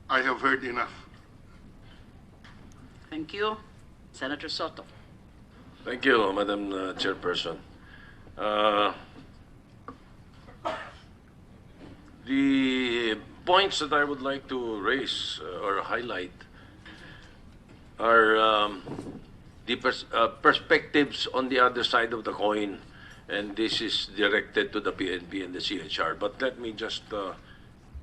I have heard enough. Thank you. Senator Soto. Thank you, Madam Chairperson. Uh, the points that I would like to raise or highlight are the perspectives on the other side of the coin, and this is directed to the PNP and the CHR. But let me just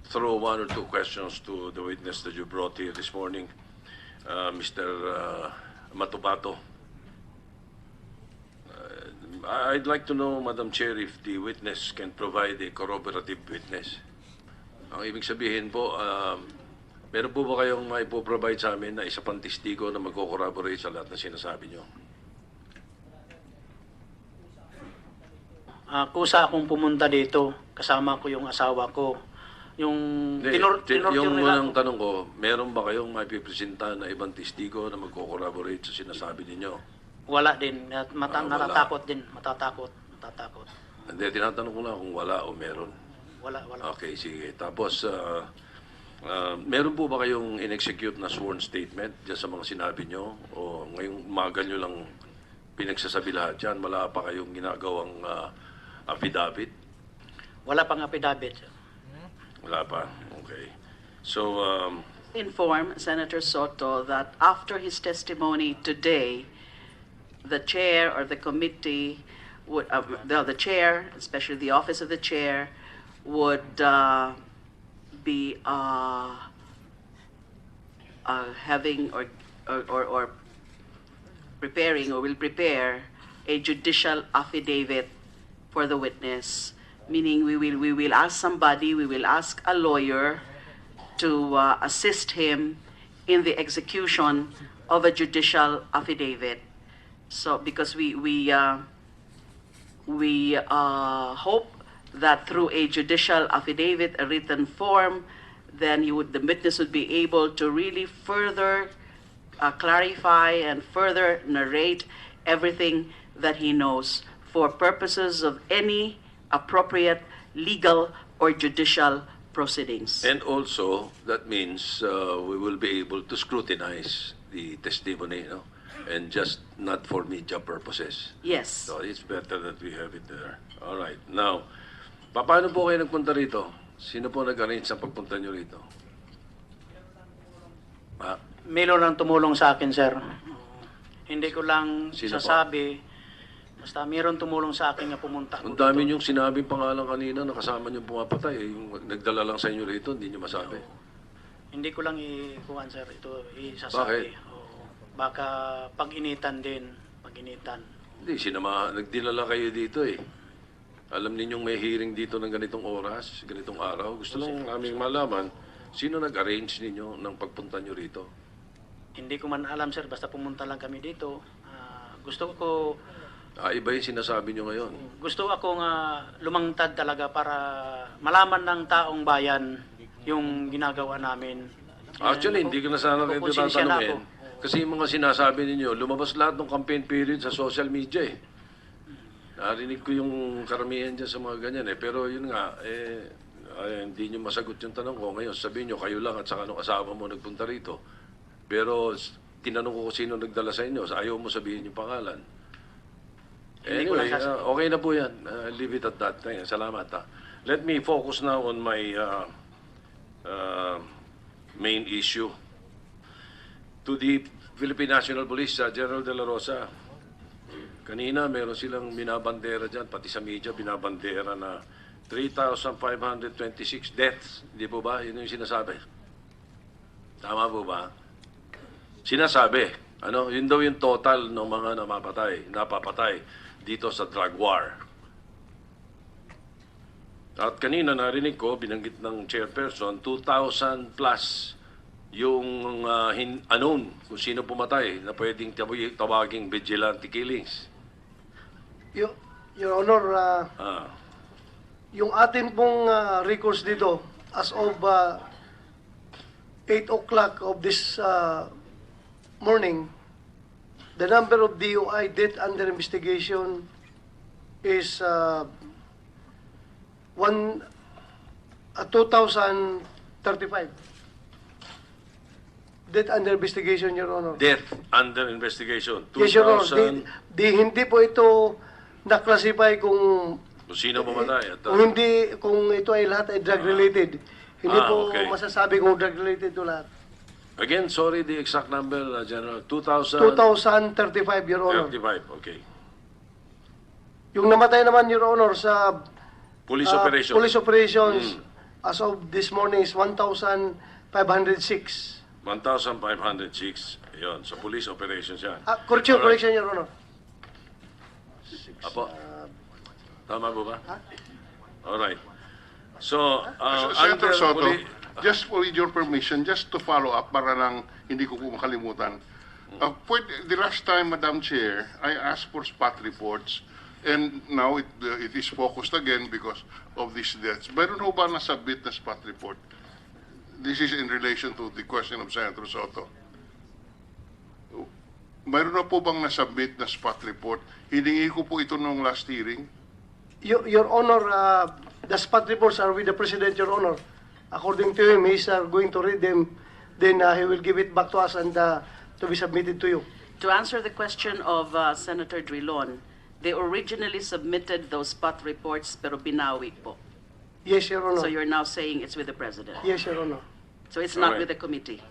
throw one or two questions to the witness that you brought here this morning, Mr. Matubato. I'd like to know, Madam Chair, if the witness can provide a corroborative witness. Ang ibig sabihin po, meron po ba kayong may provide sa amin na isa pang testigo na magko-corroborate sa lahat na sinasabi nyo? Kusa akong pumunta dito, kasama ko yung asawa ko. Yung Yung unang tanong ko, meron ba kayong may pipresenta na ibang testigo na magko-corroborate sa sinasabi ninyo? Wala din, at Wala. natatakot din, matatakot. Hindi, tinatanong ko lang kung wala o meron. Wala. Okay, sige. Tapos, meron po ba kayong in-execute na sworn statement dyan sa mga sinabi nyo? O ngayong umaga nyo lang pinagsasabi lahat yan? Wala pa kayong ginagawang affidavit? Wala pang affidavit. Wala pa. Okay. So, Inform Senator Soto that after his testimony today, the chair or the committee would, the chair, especially the office of the chair, would be having or preparing or will prepare a judicial affidavit for the witness, meaning we will ask somebody, we will ask a lawyer to assist him in the execution of a judicial affidavit. So because we hope that through a judicial affidavit, a written form, then the witness would be able to really further clarify and further narrate everything that he knows for purposes of any appropriate legal or judicial proceedings. and also, that means we will be able to scrutinize the testimony, no? And just not for media purposes. Yes. So it's better that we have it there. All right. Now, paano po kayo nagpunta rito? Sino po nag-arrange sa pagpunta nyo rito? Milo lang tumulong sa akin, sir. Hindi ko lang Sino po? sasabi. Basta mayroon tumulong sa akin na pumunta Ang ko dami dito. niyong sinabing pangalan kanina na kasama niyong pumapatay. Yung nagdala lang sa inyo rito, hindi niyo masabi. Hindi ko lang ikuhan, sir. Ito isasabi. Bakit? Oo. Baka pag-initan din. Pag-initan. Hindi, nagdilala kayo dito eh. Alam ninyong may hearing dito ng ganitong oras, ganitong araw. Gusto lang naming malaman, sino nag-arrange ninyo ng pagpunta nyo rito? Hindi ko man alam, sir. Basta pumunta lang kami dito. Gusto ko Iba yung sinasabi nyo ngayon. gusto akong lumangtad talaga para malaman ng taong bayan yung ginagawa namin. Actually, hindi ko na sana kayo Kukonsensya na tatanungin. Kasi yung mga sinasabi ninyo, lumabas lahat ng campaign period sa social media eh. Narinig ko yung karamihan dyan sa mga ganyan eh. Pero yun nga, hindi nyo masagot yung tanong ko. Ngayon, sabihin nyo, kayo lang at saka nung asawa mo nagpunta rito. Pero tinanong ko kung sino nagdala sa inyo. Ayaw mo sabihin yung pangalan. Hindi ko Anyway, lang sasabihin. okay na po yan. Leave it at that. Salamat. Let me focus now on my main issue. To the Philippine National Police, General De La Rosa, kanina meron silang binabandera dyan, pati sa media binabandera na 3,526 deaths. Hindi po ba? Yun yung sinasabi. Tama po ba? Sinasabi. Yun daw yung total ng mga napapatay dito sa drug war. At kanina narinig ko, binanggit ng chairperson, 2,000 plus yung unknown kung sino pumatay na pwedeng tawaging vigilante killings. Your Honor, yung atin pong records dito, as of 8 o'clock of this morning, the number of DUI death under investigation is 2035. Death under investigation, Your Honor. Death under investigation. Yes, Your Honor. 2000, Hindi po ito na-classify kung kung sino mamatay. At, kung ito ay lahat ay drug-related. Hindi po okay. masasabi kung drug-related ito lahat. again, sorry, the exact number, General. 2035, Your Honor. 35, okay. Yung namatay naman, Your Honor, sa Police operation. police operations as of this morning is 1,506. 1,506. Yun, sa police operations yan. Correction, Alright. correction, Your Honor. Apo. Tama po ba? Alright. So, Senator under Soto, police... with your permission, just to follow up para lang hindi ko po makalimutan. The last time, Madam Chair, I asked for spot reports and now it is focused again because of these deaths. Meron ho ba nasubmit na spot report? This is in relation to the question of Senator Soto. Mayroon na po bang nasubmit na spot report? Hiningi ko po ito nung last hearing. Your Honor, the spot reports are with the President, Your Honor. According to him, he's going to read them. Then he will give it back to us and to be submitted to you. To answer the question of Senator Drilon, they originally submitted those spot reports pero binawi po. Yes, Your Honor. So you're now saying it's with the President. Yes, Your Honor. So it's not Alright. with the committee.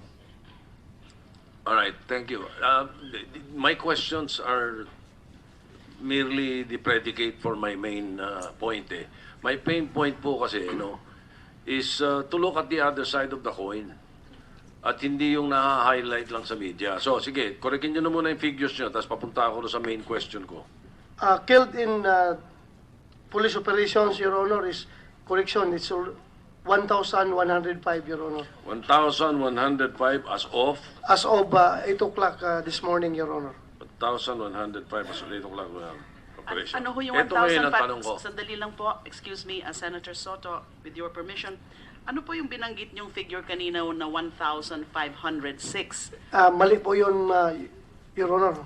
All right, thank you. My questions are merely the predicate for my main point. My main point po kasi, is to look at the other side of the coin. At hindi yung na-highlight lang sa media. So, sige, korekin nyo na muna yung figures nyo, tapos papunta ako sa main question ko. Killed in police operations, Your Honor, is correction. It's 1,105, Your Honor. 1,105 as of? As of 8 o'clock this morning, Your Honor. 1,105 as of 8 o'clock operation. Ano ho yung Ito ngayon ang tanong ko. 1,500? Sandali lang po, excuse me, Senator Soto, with your permission. Ano po yung binanggit niyong figure kanina na 1,506? Mali po yun, Your Honor.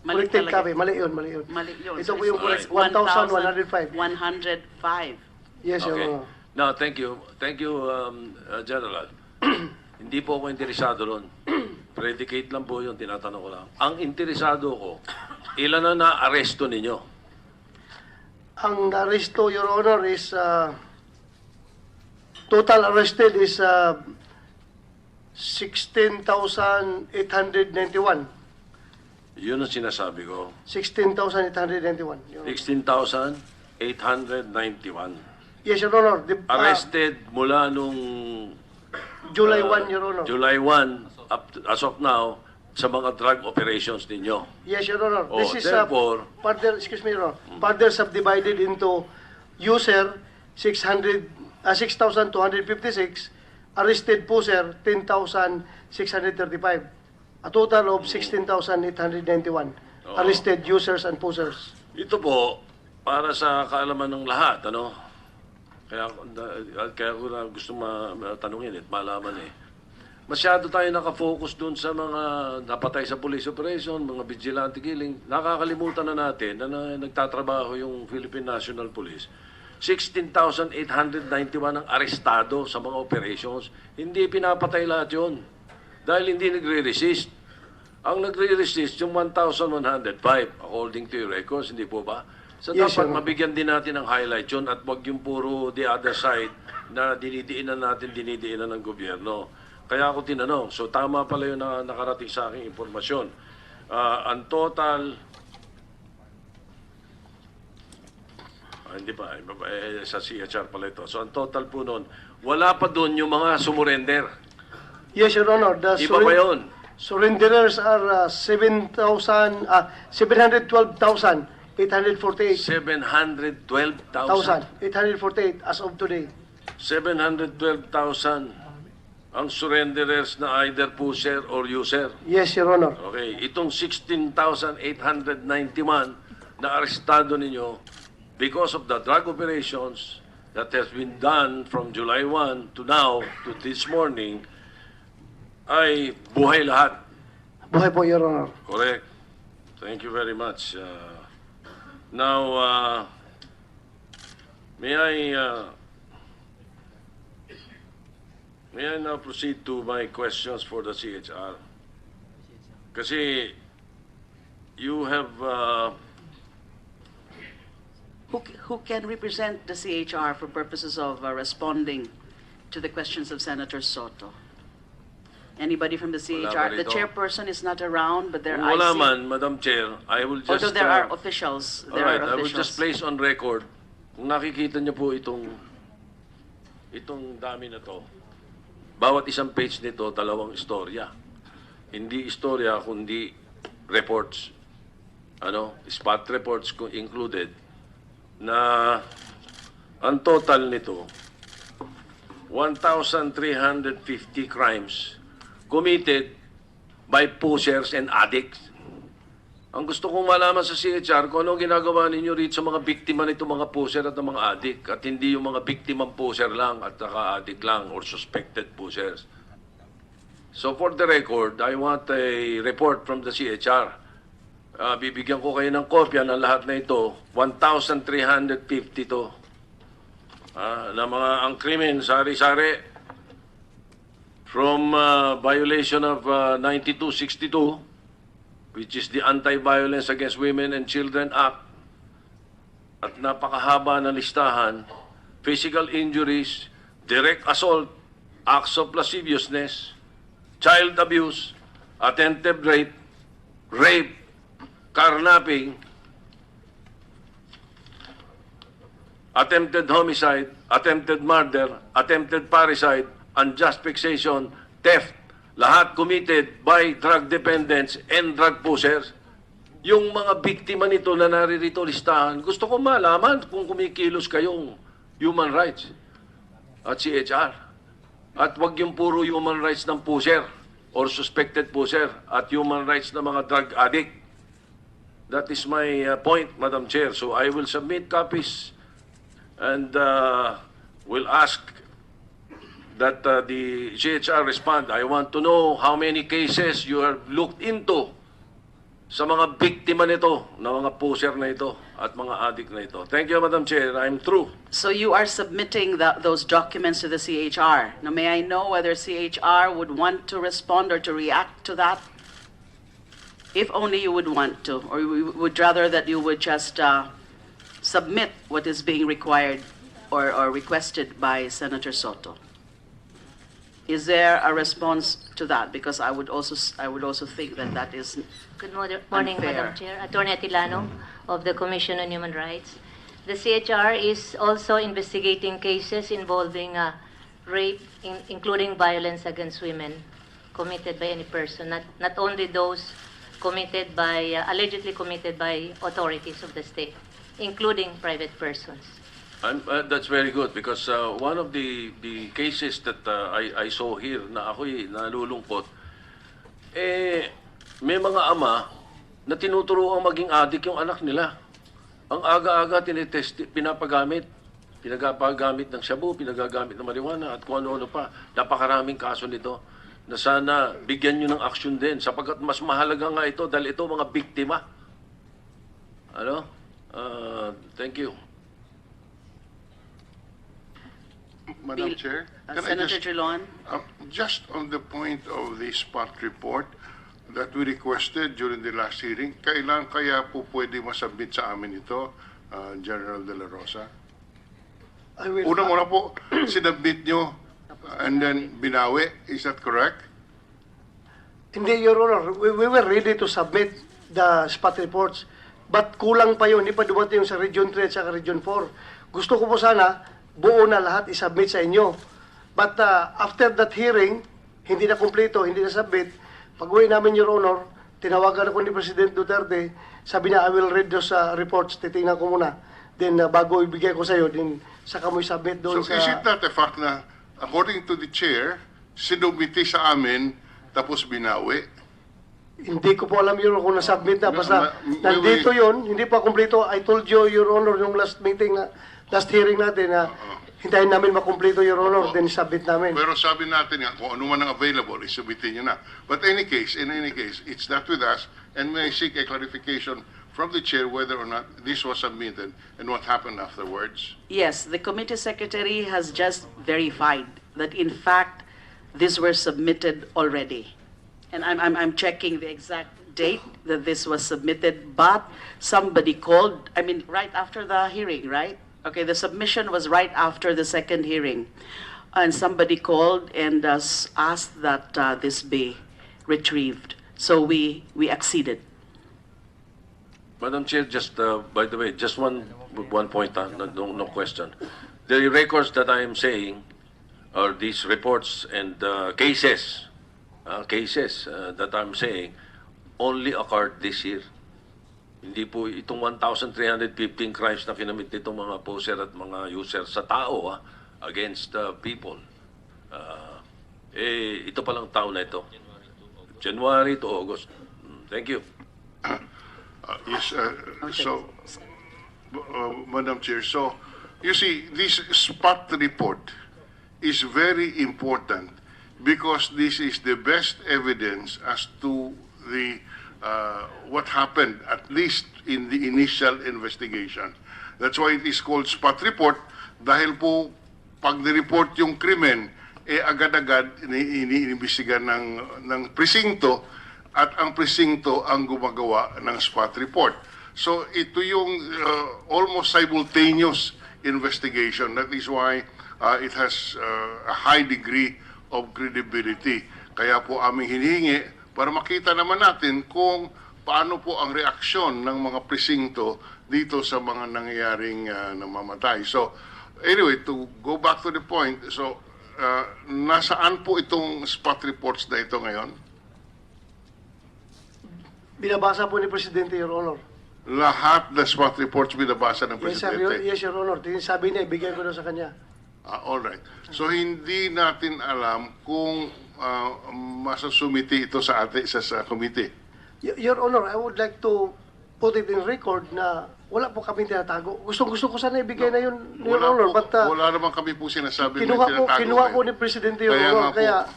Mali Corrected talaga. copy. Mali yun, mali yun. Mali yun. Ito So po yung it's correct. 1,105. 105. Yes, Your Okay. Honor. No, thank you. Thank you, General. Hindi po ako interesado ron. Predicate lang po yung tinatanong ko lang. Ang interesado ko, ilan na na-aresto ninyo? Ang aresto, Your Honor, is total arrested is 16,891. Yun ang sinasabi ko. 16,891. Your Honor. 16,891. Yes, Your Honor. Arrested mula nung July 1, Your Honor. July 1 up to, as of now sa mga drug operations ninyo. Yes, Your Honor. Oh, This is therefore- further, excuse me, Your Honor, further subdivided into user 6,256, arrested po, sir, 10,635. A total of 16,891 arrested users and posers. Ito po para sa kaalaman ng lahat, Kaya ko na gusto matanungin at malaman Masyado tayo nakafocus dun sa mga napatay sa police operation, mga vigilante killing. Nakakalimutan na natin na nagtatrabaho yung Philippine National Police. 16,891 ang arestado sa mga operations. Hindi pinapatay lahat yun. Dahil hindi nagre-resist. Ang nagre-resist yung 1,105 according to your records, hindi po ba? So Yes, dapat Your Honor. mabigyan din natin ng highlight yun at wag yung puro the other side na dinidiinan ng gobyerno. Kaya ako tinanong. So tama pala yung nakarating sa aking impormasyon. Ang total... hindi pa. Sa CHR pala ito. So ang total po nun, wala pa doon yung mga sumurrender. Yes, Your Honor. The Iba ba yun? surrenderers are 712,848. 712,000. 848 as of today. 712,000 ang surrenderers na either pusher or user. Yes, Your Honor. Okay, itong 16,891 na arestado ninyo because of the drug operations that has been done from July 1 to now, to this morning, ay buhay lahat. Buhay po, Your Honor. Correct. Thank you very much. Now, may I May I now proceed to my questions for the CHR? Kasi you have Who can represent the CHR for purposes of responding to the questions of Senator Soto? Anybody from the Wala CHR? ba The rito? chairperson is not around, but there kung wala I see. man, Madam Chair, I will just... Although there are officials. There Alright, are I will just officials. place on record, kung nakikita niyo po itong dami na to, bawat isang page nito, dalawang istorya. Hindi istorya, kundi reports. Spot reports included, na ang total nito, 1,350 crimes committed by pushers and addicts. Ang gusto kong malaman sa CHR kung ano ang ginagawa ninyo rito sa mga biktima nito, mga pusher at mga addict, at hindi yung mga biktimang pusher lang at saka addict lang or suspected pushers. So for the record, I want a report from the CHR. Bibigyan ko kayo ng kopya ng lahat na ito. 1,350 to. Na mga ang krimen, sari-sari, from violation of 9262, which is the Anti-Violence Against Women and Children Act, at napakahaba na listahan, physical injuries, direct assault, acts of lasciviousness, child abuse, attempted rape, carnapping, attempted homicide, attempted murder, attempted parricide, unjust fixation, theft, lahat committed by drug dependents and drug pushers. Yung mga biktima nito na naririto listahan, gusto ko malaman kung kumikilos kayong human rights at CHR. At wag yung puro human rights ng pusher or suspected pusher at human rights ng mga drug addict. That is my point, Madam Chair. So I will submit copies and will ask that the CHR respond. I want to know how many cases you have looked into sa mga biktima nito, na mga pusher na ito at mga addict na ito. Thank you, Madam Chair. I'm through. So you are submitting those documents to the CHR. Now, may I know whether CHR would want to respond or to react to that? If only you would want to, or you would rather that you would just submit what is being required or requested by Senator Soto. Is there a response to that? Because I would also think that that is Good morning, unfair. Madam Chair. Attorney Atilano of the Commission on Human Rights. The CHR is also investigating cases involving rape, including violence against women, committed by any person, not only those allegedly committed by authorities of the state, including private persons. That's very good because one of the cases that I saw here na ako'y nalulungkot, may mga ama na tinuturuang maging adik yung anak nila. Ang aga-aga pinapagamit ng shabu, pinagagamit ng marijuana at kung ano-ano pa. Napakaraming kaso nito na sana bigyan nyo ng aksyon din sapagkat mas mahalaga nga ito dahil ito mga biktima. Thank you. Madam Chair, can I Senator Trilon? just on the point of the spot report that we requested during the last hearing, kailan kaya po pwede masubmit sa amin ito, General De La Rosa? I will, Unang-una po, sinubmit nyo and then binawi. Is that correct? Hindi, Your Honor. We were ready to submit the spot reports. But kulang pa yun. Hindi pa dumating yung sa Region 3 at sa Region 4. Gusto ko po sana, buo na lahat isubmit sa inyo. But after that hearing, hindi na kumpleto, hindi na submit. Pag-uwi namin, Your Honor, tinawagan ako ni President Duterte. Sabi niya, I will read those reports. Titingnan ko muna. Then bago ibigay ko sa iyo, then saka mo i-submit doon So sa... is it not a fact na according to the chair, sinubmiti sa amin tapos binawi? Hindi ko po alam, Your Honor, kung na-submit na. Basta nandito we- yun, hindi pa kumpleto. I told you, Your Honor, yung last meeting, last hearing natin, na hintayin namin makumpleto, Your Honor, then submit namin. Pero sabi natin nga, kung ano man ang available, isubitin nyo na. But in any case, it's not with us, and may I seek a clarification from the chair whether or not this was submitted and what happened afterwards. Yes, the committee secretary has just verified that in fact these were submitted already. And I'm checking the exact date that this was submitted, but somebody called, I mean, right after the hearing, right? Okay, the submission was right after the second hearing. And somebody called and asked that this be retrieved. So we acceded. Madam Chair, just by the way, just one point, no question. The records that I am saying, or these reports and cases that I'm saying, only occurred this year. Hindi po itong 1,315 crimes na kinamit nitong mga poser at mga user sa tao against people. Ito palang taon na ito. January to August. Thank you. Yes, so, Madam Chair, so, you see, this spot report is very important because this is the best evidence as to the what happened, at least in the initial investigation. That's why it is called spot report, dahil po, pag ni-report yung krimen, agad-agad iniimbestigan ng presinto, at ang presinto ang gumagawa ng spot report. So ito yung almost simultaneous investigation. That is why it has a high degree of credibility. Kaya po aming hinihingi para makita naman natin kung paano po ang reaksyon ng mga presinto dito sa mga nangyayaring namamatay. So anyway, to go back to the point, so nasaan po itong spot reports na ito ngayon? Binabasa po ni Presidente, Your Honor. Lahat ng spot reports binabasa ng Yes, sir. Presidente? Yes, Your Honor. Sabi niya, ibigay ko na sa kanya. All right. So hindi natin alam kung masusumiti ito sa committee. Your Honor, I would like to put it in record na wala po kami tinatago. Gusto ko sana ibigay na yun, Your Honor. But Wala naman kami po sinasabi kinuha ko ni Presidente, Your Honor. Kaya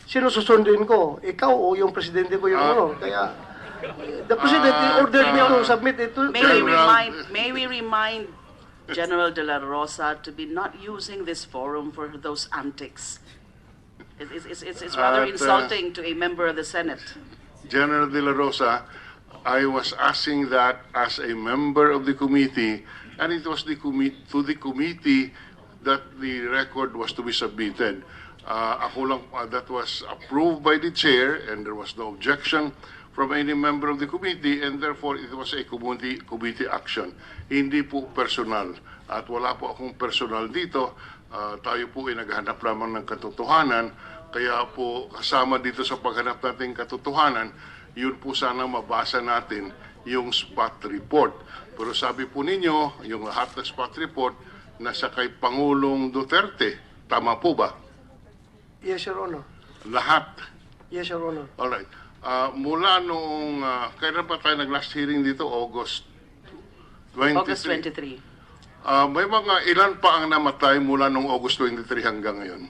sino susundin ko? Ikaw o yung Presidente ko, Your Honor? Kaya the President ordered me to submit it to... May we remind General De La Rosa to be not using this forum for those antics. It's rather insulting to a member of the Senate. General De La Rosa, I was asking that as a member of the committee, and it was to the committee that the record was to be submitted. That was approved by the chair, and there was no objection from any member of the committee, and therefore it was a committee action. Hindi po personal. At wala po akong personal dito. Tayo po ay naghanap lamang ng katotohanan. Kaya po kasama dito sa paghanap natin katotohanan, yun po sana mabasa natin yung spot report. Pero sabi po ninyo, yung lahat ng spot report nasa kay Pangulong Duterte. Tama po ba? Yes, Your Honor. Lahat? Yes, Your Honor. Alright. Mula noong, kailan pa tayo nag-last hearing dito? August 23. August 23. May mga ilan pa ang namatay mula noong August 23 hanggang ngayon?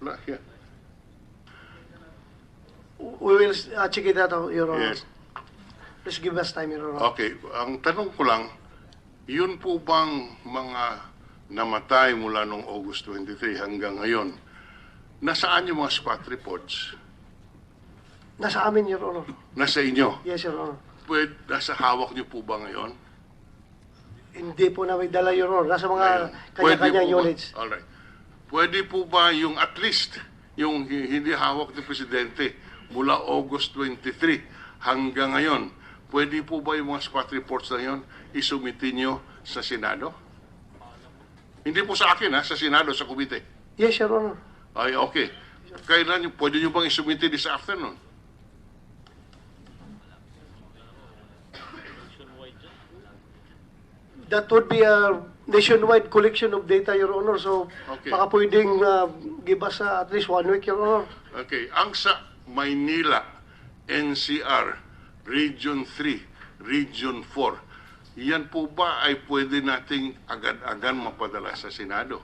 Wala, yeah. We will check it out, Your Honor. Yes. Please give us time, Your Honor. Okay, ang tanong ko lang, yun po bang mga namatay mula noong August 23 hanggang ngayon, nasaan yung mga spot reports? Nasa amin, Your Honor. Nasa inyo? Yes, Your Honor. Nasa hawak niyo po ba ngayon? Hindi po namin dala, Your Honor. Nasa mga Ngayon. kanya-kanyang Pwede po ba- units. Alright. Pwede po ba yung at least, yung hindi hawak ni Presidente mula August 23 hanggang ngayon, pwede po ba yung mga spot reports na yun isumitin nyo sa Senado? Hindi po sa akin sa Senado, sa komite. Yes, Your Honor. Ay, okay. Kailan nyo, pwede nyo bang isumiti this afternoon? That would be a nationwide collection of data, Your Honor. So, Okay. baka pwedeng give us at least 1 week, Your Honor. Okay. Ang sa Maynila, NCR, Region 3, Region 4, yan po ba ay pwede nating agad-agad mapadala sa Senado?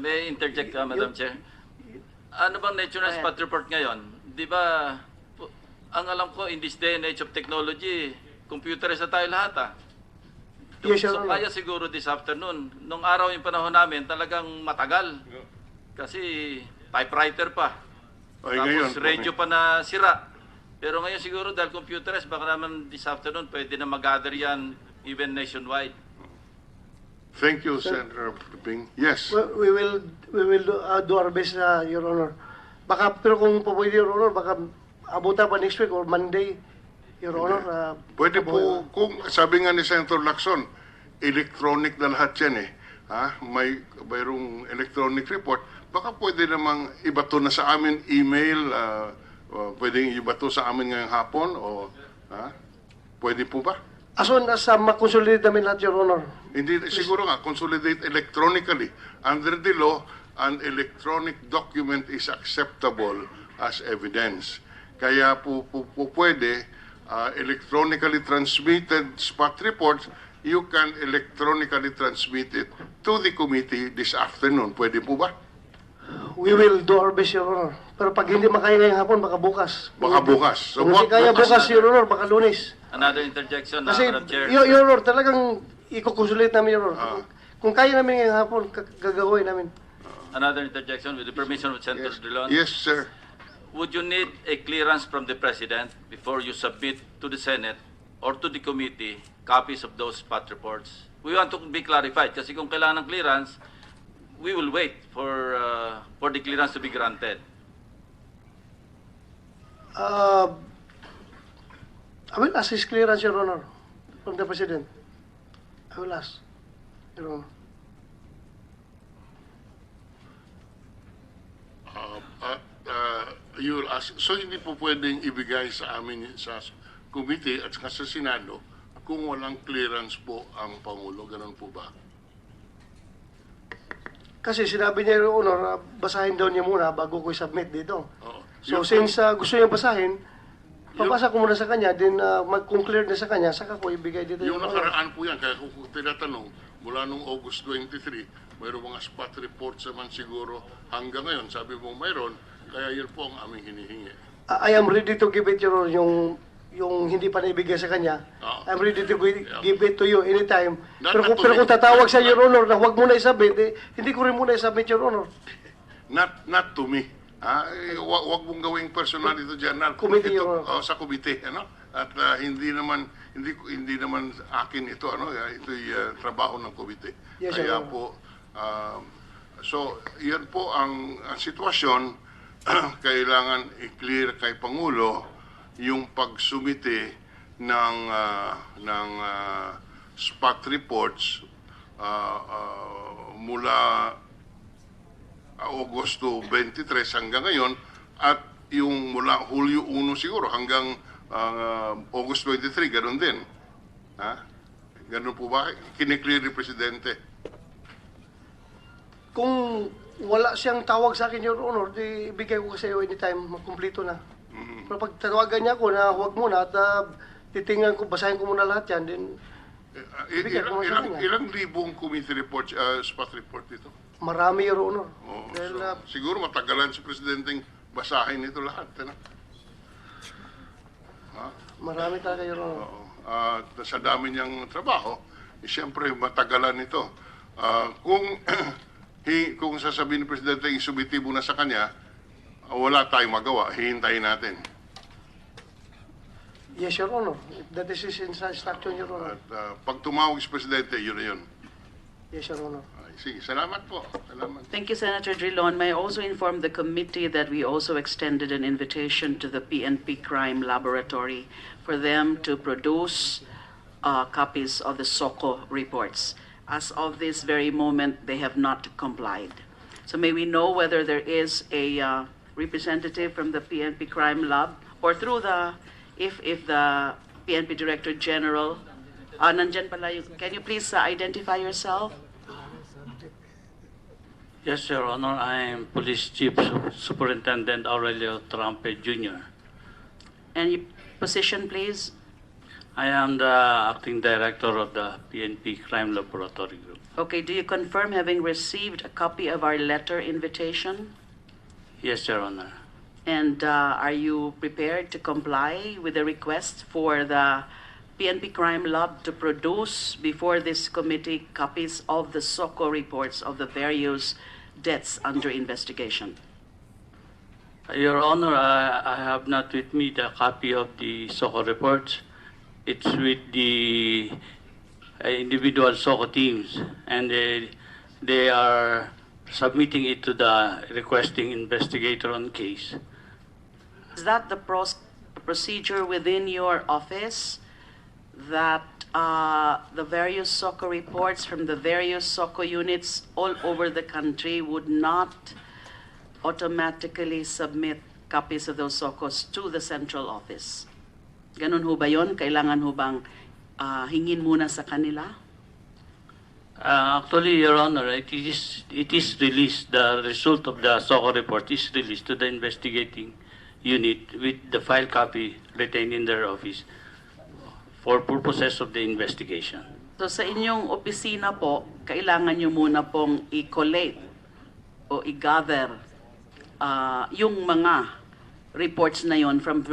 May I interject, Madam Chair? Ano bang nature ng Ayan. spot report ngayon? Di ba, ang alam ko, in this day and age of technology, computerized na tayo lahat ah. Yes, Your So Honor. kaya siguro this afternoon, nung araw yung panahon namin, talagang matagal. Kasi typewriter pa. Ay, Tapos ngayon, radio pa na sira. Pero ngayon siguro dahil computerized, baka naman this afternoon pwede na mag-gather yan even nationwide. Thank you, Senator Ping. Yes. We will do our best, Your Honor. Baka, pero kung po pwede, Your Honor, baka abutan pa next week or Monday, Your Honor. Pwede po, kung sabi nga ni Senator Lacson, electronic na lahat yan eh. Ha? Mayroong electronic report. Baka pwede namang ibato na sa amin email, pwedeng ibato sa amin ngayong hapon o pwede po ba? As soon as makonsolidate namin lahat, Your Honor. Hindi, siguro nga, consolidate electronically. Under the law, an electronic document is acceptable as evidence. Kaya po pwede, electronically transmitted spot reports, you can electronically transmit it to the committee this afternoon. Pwede po ba? We will do our best, Your Honor. Pero pag hindi makaya ngayong hapon, baka bukas. Baka bukas. So Kung hindi kaya bukas, Your Honor, baka Lunes. Another interjection, Kasi, Madam Chair. Your Honor, talagang ikukonsulate namin, Your Honor. Kung kaya namin ngayong hapon, gagawin namin. Another interjection with the permission of Senator Drilon. Yes, sir. Would you need a clearance from the President before you submit to the Senate or to the committee copies of those spot reports? We want to be clarified kasi kung kailangan ng clearance, we will wait for the clearance to be granted. I will ask his clearance, Your Honor, from the President. I will ask, Your Honor. You will ask. So hindi po pwedeng ibigay sa amin sa committee at saka sa Senado kung walang clearance po ang Pangulo. Ganun po ba? Kasi sinabi niya, Your Honor, basahin daw niya muna bago ko i-submit dito. Oo. So Yun since gusto niya basahin, papasa ko muna sa kanya, then kung clear na sa kanya, saka ko ibigay dito. Yung Your Honor. nakaraan po yan, kaya kung tinatanong, mula nung August 23, mayroong mga spot reports naman siguro hanggang ngayon. Sabi mo mayroon, kaya yun po ang aming hinihingi. I am ready to give it, Your Honor, yung hindi pa naibigay sa kanya. Oo. I'm ready to give it to you anytime. Not Pero to me. kung tatawag sa Your Honor na huwag muna isubmit, hindi ko rin muna isubmit, Your Honor. Not to me. Wag mong gawing personal ito dyan. Committee, Ito, Your Honor. sa committee, ano? At hindi naman akin ito, ano? Ito'y trabaho ng committee. Yes, Kaya Your Honor. po, so, yan po ang sitwasyon. Kailangan i-clear kay Pangulo yung pagsumite ng spot reports mula Agosto 23 hanggang ngayon at yung mula Hulyo 1 siguro hanggang August 23, ganun din. Ha? Ganun po ba? Kiniklear ni Presidente. Kung wala siyang tawag sa akin, Your Honor, di ibigay ko sa iyo anytime, makumpleto na. Pero pag tawagan niya ako na huwag muna at titingnan ko, basahin ko muna lahat yan, then Bigyan ko sa kanya. Ilang libong committee reports, spot report ito? marami, Your Honor. Oo, Dahil siguro matagalan si Presidenteng basahin ito lahat. Ano? marami talaga, Your Honor. Oo. Sa dami niyang trabaho, siyempre matagalan ito. Kung sasabihin ni Presidente isubiti muna sa kanya, wala tayong magawa, hihintayin natin. Yes, Your Honor. If that is his instruction, Your Honor. At pag tumawag si Presidente, yun na yun. Yes, Your Honor. Ay, sige, salamat po. Salamat. Thank you, Senator Drilon. May I also inform the committee that we also extended an invitation to the PNP Crime Laboratory for them to produce copies of the SOCO reports. As of this very moment, they have not complied. So may we know whether there is a representative from the PNP Crime Lab or through the, if the PNP Director General, nandyan pala yung, can you please identify yourself? Yes, Your Honor. I am Police Chief Superintendent Aurelio Trampe Jr. And your position, please? I am the Acting Director of the PNP Crime Laboratory Group. Okay, do you confirm having received a copy of our letter invitation? Yes, Your Honor. And are you prepared to comply with the request for the PNP Crime Lab to produce before this committee copies of the SOCO reports of the various deaths under investigation? Your Honor, I have not with me the copy of the SOCO reports. It's with the individual SOCO teams, and they are submitting it to the requesting investigator on case. Is that the procedure within your office that the various SOCO reports from the various SOCO units all over the country would not automatically submit copies of those SOCOs to the central office? Ganun ho ba yun? Kailangan ho bang hingin muna sa kanila? Actually, Your Honor, it is released, the result of the SOCO report is released to the investigating unit with the file copy retained in their office for purposes of the investigation. So sa inyong opisina po, kailangan nyo muna pong i-collate o i-gather yung mga reports na yon from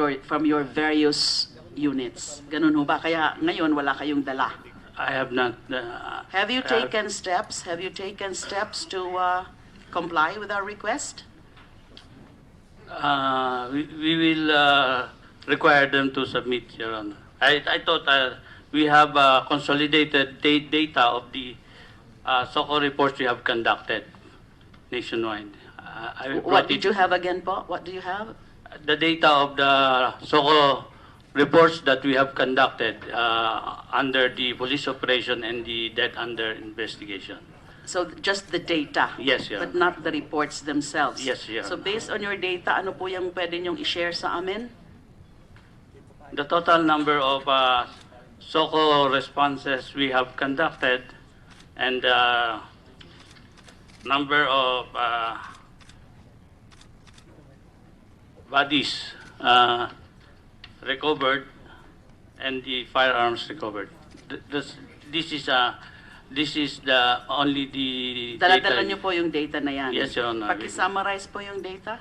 your various units. Ganun ho ba? Kaya ngayon wala kayong dala. I have not. Have you taken steps? Have you taken steps to comply with our request? We will require them to submit, Your Honor. I thought we have consolidated data of the SOCO reports we have conducted nationwide. What did you have again po? What do you have? The data of the SOCO reports that we have conducted under the police operation and the death under investigation. So just the data? Yes, Your But Honor. not the reports themselves? Yes, Your So Honor. based on your data, ano po yung pwede nyong i-share sa amin? The total number of SOCO responses we have conducted and number of bodies recovered and the firearms recovered. This is the only the Dala-dala data. nyo po yung data na yan. Yes, Your Honor. Paki-summarize po yung data.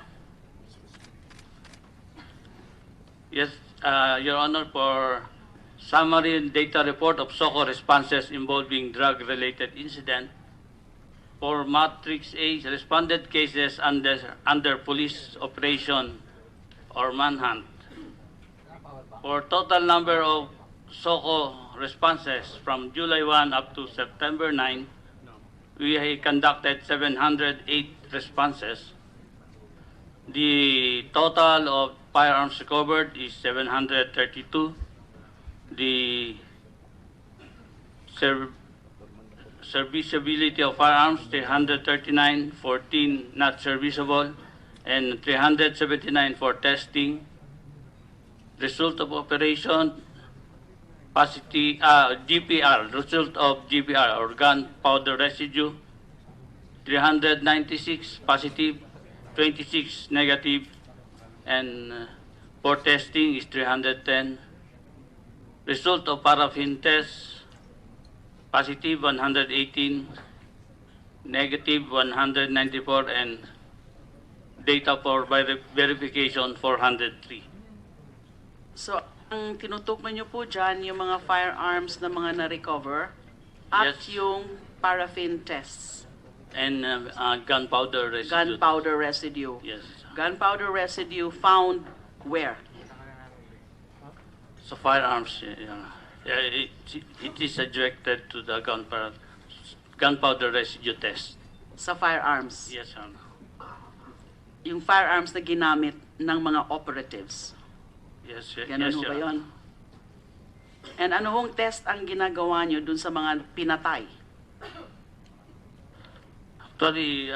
Yes, Your Honor, for summary and data report of SOCO responses involving drug-related incident. For Matrix A, responded cases under police operation or manhunt. For total number of SOCO responses from July 1 up to September 9, we conducted 708 responses. The total of firearms recovered is 732. The serviceability of firearms, 339, 14 not serviceable, and 379 for testing. Result of operation, positive, GPR, result of GPR or gunpowder residue, 396 positive, 26 negative, and for testing is 310. Result of paraffin test, positive 118, negative 194, and data for verification 403. So, ang tinutukoy nyo po dyan, yung mga firearms na mga na-recover at Yes. yung paraffin tests. And gunpowder residue. Gunpowder residue. Yes. Gunpowder residue found where? So firearms, it is subjected to the gunpowder residue test. Sa firearms. Yes, Your Honor. Yung firearms na ginamit ng mga operatives. Yes, Ganun yes, ho Your ba Honor. yun? And ano hong test ang ginagawa nyo dun sa mga pinatay? Actually,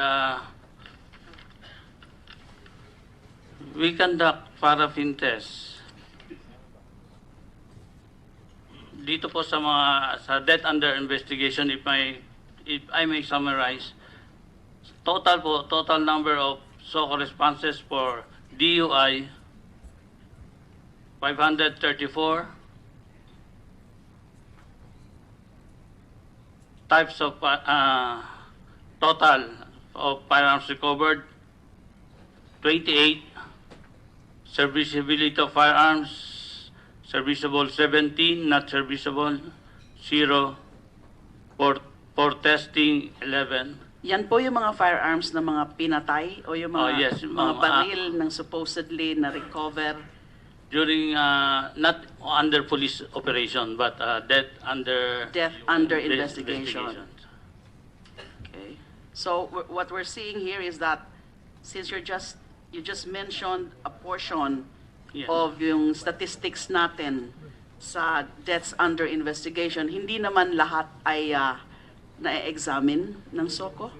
we conduct paraffin tests. Dito po sa death under investigation, if I may summarize, total number of SOCO responses for DUI, 534. Types of total of firearms recovered, 28, serviceability of firearms, serviceable 17, not serviceable 0, for testing 11. Yan po yung mga firearms na mga pinatay o yung mga, Yes, mga ma'am. baril ng supposedly na recover. During, not under police operation, but death under Investigation. Okay. So what we're seeing here is that since you just mentioned a portion Yes. of yung statistics natin sa deaths under investigation, hindi naman lahat ay na-examine ng SOCO?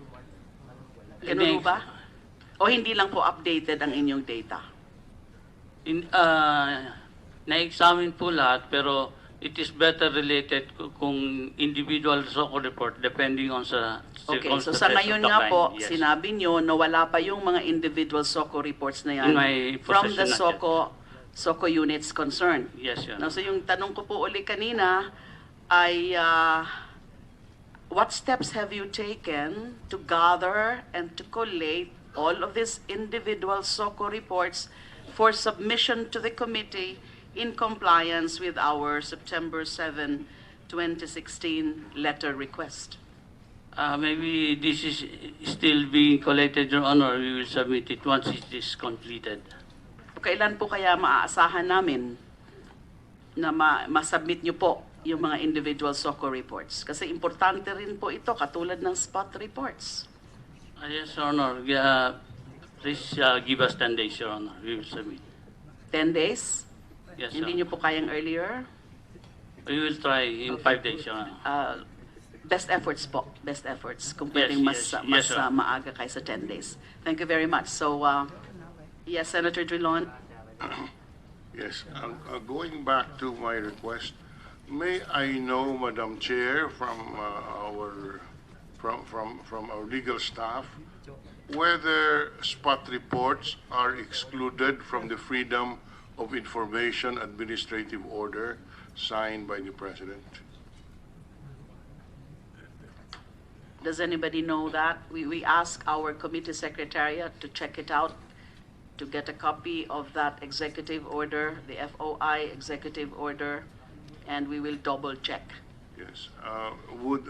Ganun Hindi. ba? O hindi lang po updated ang inyong data? Na-examine po lahat, pero it is better related kung individual SOCO report depending on sa Okay, so circumstances sa of ngayon the nga crime. po, Yes. sinabi nyo na wala pa yung mga individual SOCO reports na yan In my from the possession, not SOCO units concerned. Yes, Your Now, Honor. so yung tanong ko po uli kanina ay what steps have you taken to gather and to collate all of these individual SOCO reports for submission to the committee in compliance with our September 7, 2016 letter request? Maybe this is still being collected, Your Honor. We will submit it once it is completed. Kailan po kaya maaasahan namin na masubmit nyo po yung mga individual SOCO reports? Kasi importante rin po ito, katulad ng spot reports. Yes, Your Honor. Please give us 10 days, Your Honor. We will submit. 10 days? Yes, Hindi Your nyo po kayang earlier? We will try in 5 days, Your Honor. Best efforts po. Best efforts. Kung Yes, pwedeng mas, yes, mas yes, sir. maaga kaysa 10 days. Thank you very much. So, yes, Senator Drilon. Yes, going back to my request, may I know, Madam Chair, from our legal staff, whether spot reports are excluded from the Freedom of Information Administrative Order signed by the President? Does anybody know that? We ask our committee secretariat to check it out, to get a copy of that executive order, the FOI executive order, and we will double check. Yes. Would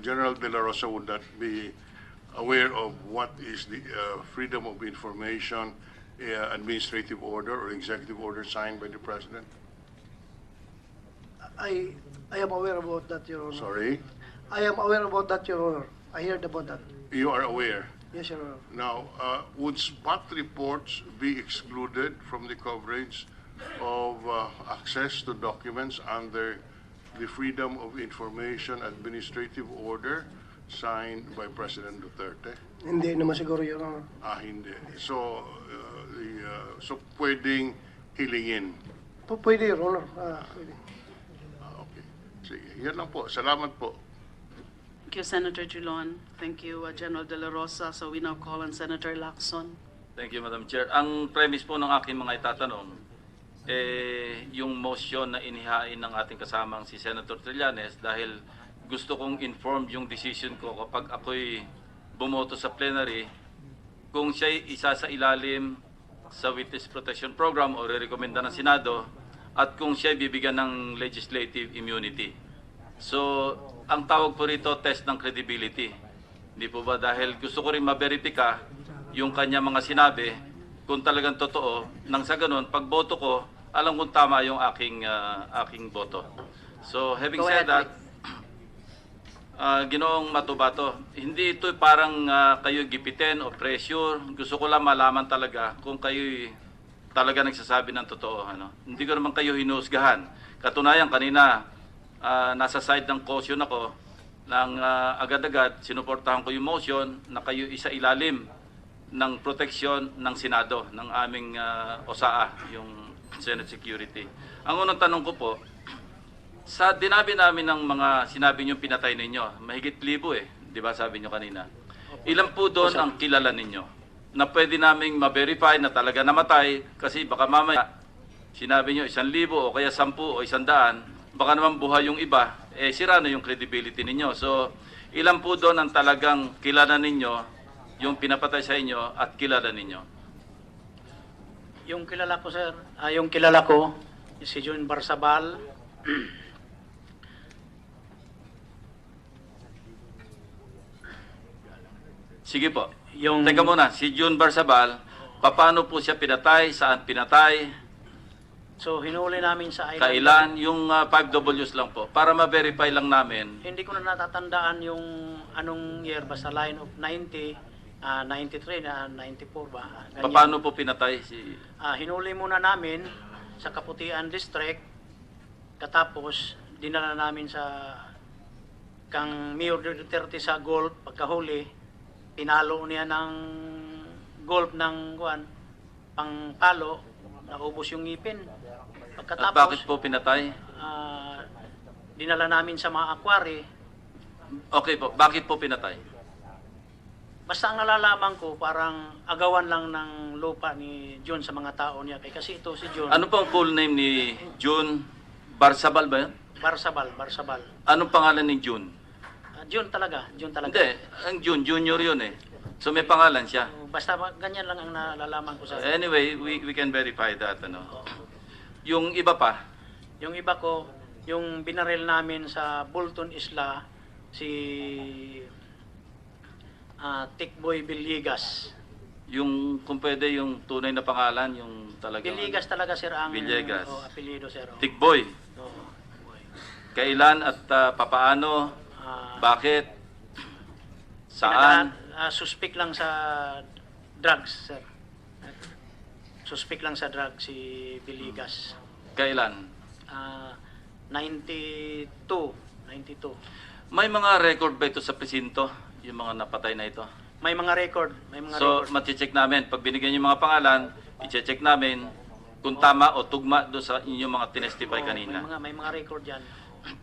General De La Rosa would not be aware of what is the Freedom of Information Administrative Order or Executive Order signed by the President? I am aware about that, Your Honor. Sorry? I am aware about that, Your Honor. I heard about that. You are aware. Yes, Your Honor. Now, would spot reports be excluded from the coverage of access to documents under the Freedom of Information Administrative Order signed by President Duterte? Hindi naman siguro, Your Honor. Hindi. So, so pwedeng hilingin. Pwede, Your Honor. Pwede. Okay. Sige. Yan lang po. Salamat po. Thank you, Senator Drilon. Thank you, General De La Rosa. So we now call on Senator Lacson. Thank you, Madam Chair. Ang premise po ng aking mga itatanong, yung motion na inihain ng ating kasamang si Senator Trillanes dahil gusto kong inform yung decision ko kapag ako'y bumoto sa plenary kung siya'y isa sa ilalim sa Witness Protection Program o re-recommenda ng Senado at kung siya'y bibigyan ng legislative immunity. So, ang tawag po rito, test ng credibility. Hindi po ba dahil gusto ko rin ma-verify yung kanya mga sinabi kung talagang totoo, nang sa ganun, pag boto ko, alam kung tama yung aking boto. So, having Go said ahead, that, Ginoong Matubato, hindi ito parang kayo gipitin o pressure. Gusto ko lang malaman talaga kung kayo talaga nagsasabi ng totoo. Ano? Hindi ko naman kayo hinusgahan. Katunayan, kanina, nasa side ng caution ako ng agad-agad, sinuportahan ko yung motion na kayo isa ilalim ng proteksyon ng Senado, ng aming OSAA, yung Senate Security. Ang unang tanong ko po, sa dinabi namin ng mga sinabi nyo pinatay ninyo, mahigit 1,000 di ba sabi nyo kanina? Ilan po doon ang kilala ninyo? Na pwede naming ma-verify na talaga namatay kasi baka mamaya sinabi nyo 1,000 o kaya 10 o 100, baka naman buhay yung iba, sira na yung credibility ninyo. So, ilan po doon ang talagang kilala ninyo, yung pinapatay sa inyo at kilala ninyo? Yung kilala ko, sir, yung kilala ko, si June Barsabal. Sige po. Yung- Teka muna, si June Barsabal, paano po siya pinatay, saan pinatay, So, hinuli namin sa island. kailan, yung 5Ws lang po, para ma-verify lang namin. Hindi ko na natatandaan yung anong year, basta line of 90, 93 na 94 ba? Ganyan. Paano po pinatay si... Hinuli muna namin sa Kaputian District, katapos dinala namin sa kang Mayor Duterte sa golf. Pagkahuli, pinalo niya ng golf ng pang palo, naubos yung ngipin. At Pagkatapos, bakit po pinatay? dinala namin sa mga aquari. Okay po, bakit po pinatay? Basta ang nalalaman ko, parang agawan lang ng lupa ni June sa mga tao niya. Kasi ito si June, Ano pong full name ni June Barsabal ba yan? Barsabal. Anong pangalan ni June? June talaga. Hindi, ang June, junior yun eh. So may pangalan siya. Basta ganyan lang ang nalalaman ko sa... Anyway, we can verify that. Ano. Yung iba pa, Yung iba ko, yung binaril namin sa Bolton Isla, si Tikboy Villegas. yung kung pwede yung tunay na pangalan, yung talagang... Villegas talaga, sir, ang Villegas. apelyido, sir. Tikboy. Oo. Kailan at papaano? Bakit? Saan? Suspect lang sa drugs, sir. Suspect lang sa drugs si Villegas. Kailan? 92. May mga record ba ito sa presinto? Yung mga napatay na ito? May mga record. So, mati-check namin. Pag binigyan yung mga pangalan, i-check namin kung tama o tugma doon sa inyong mga tinestify Oo, kanina. May mga record yan.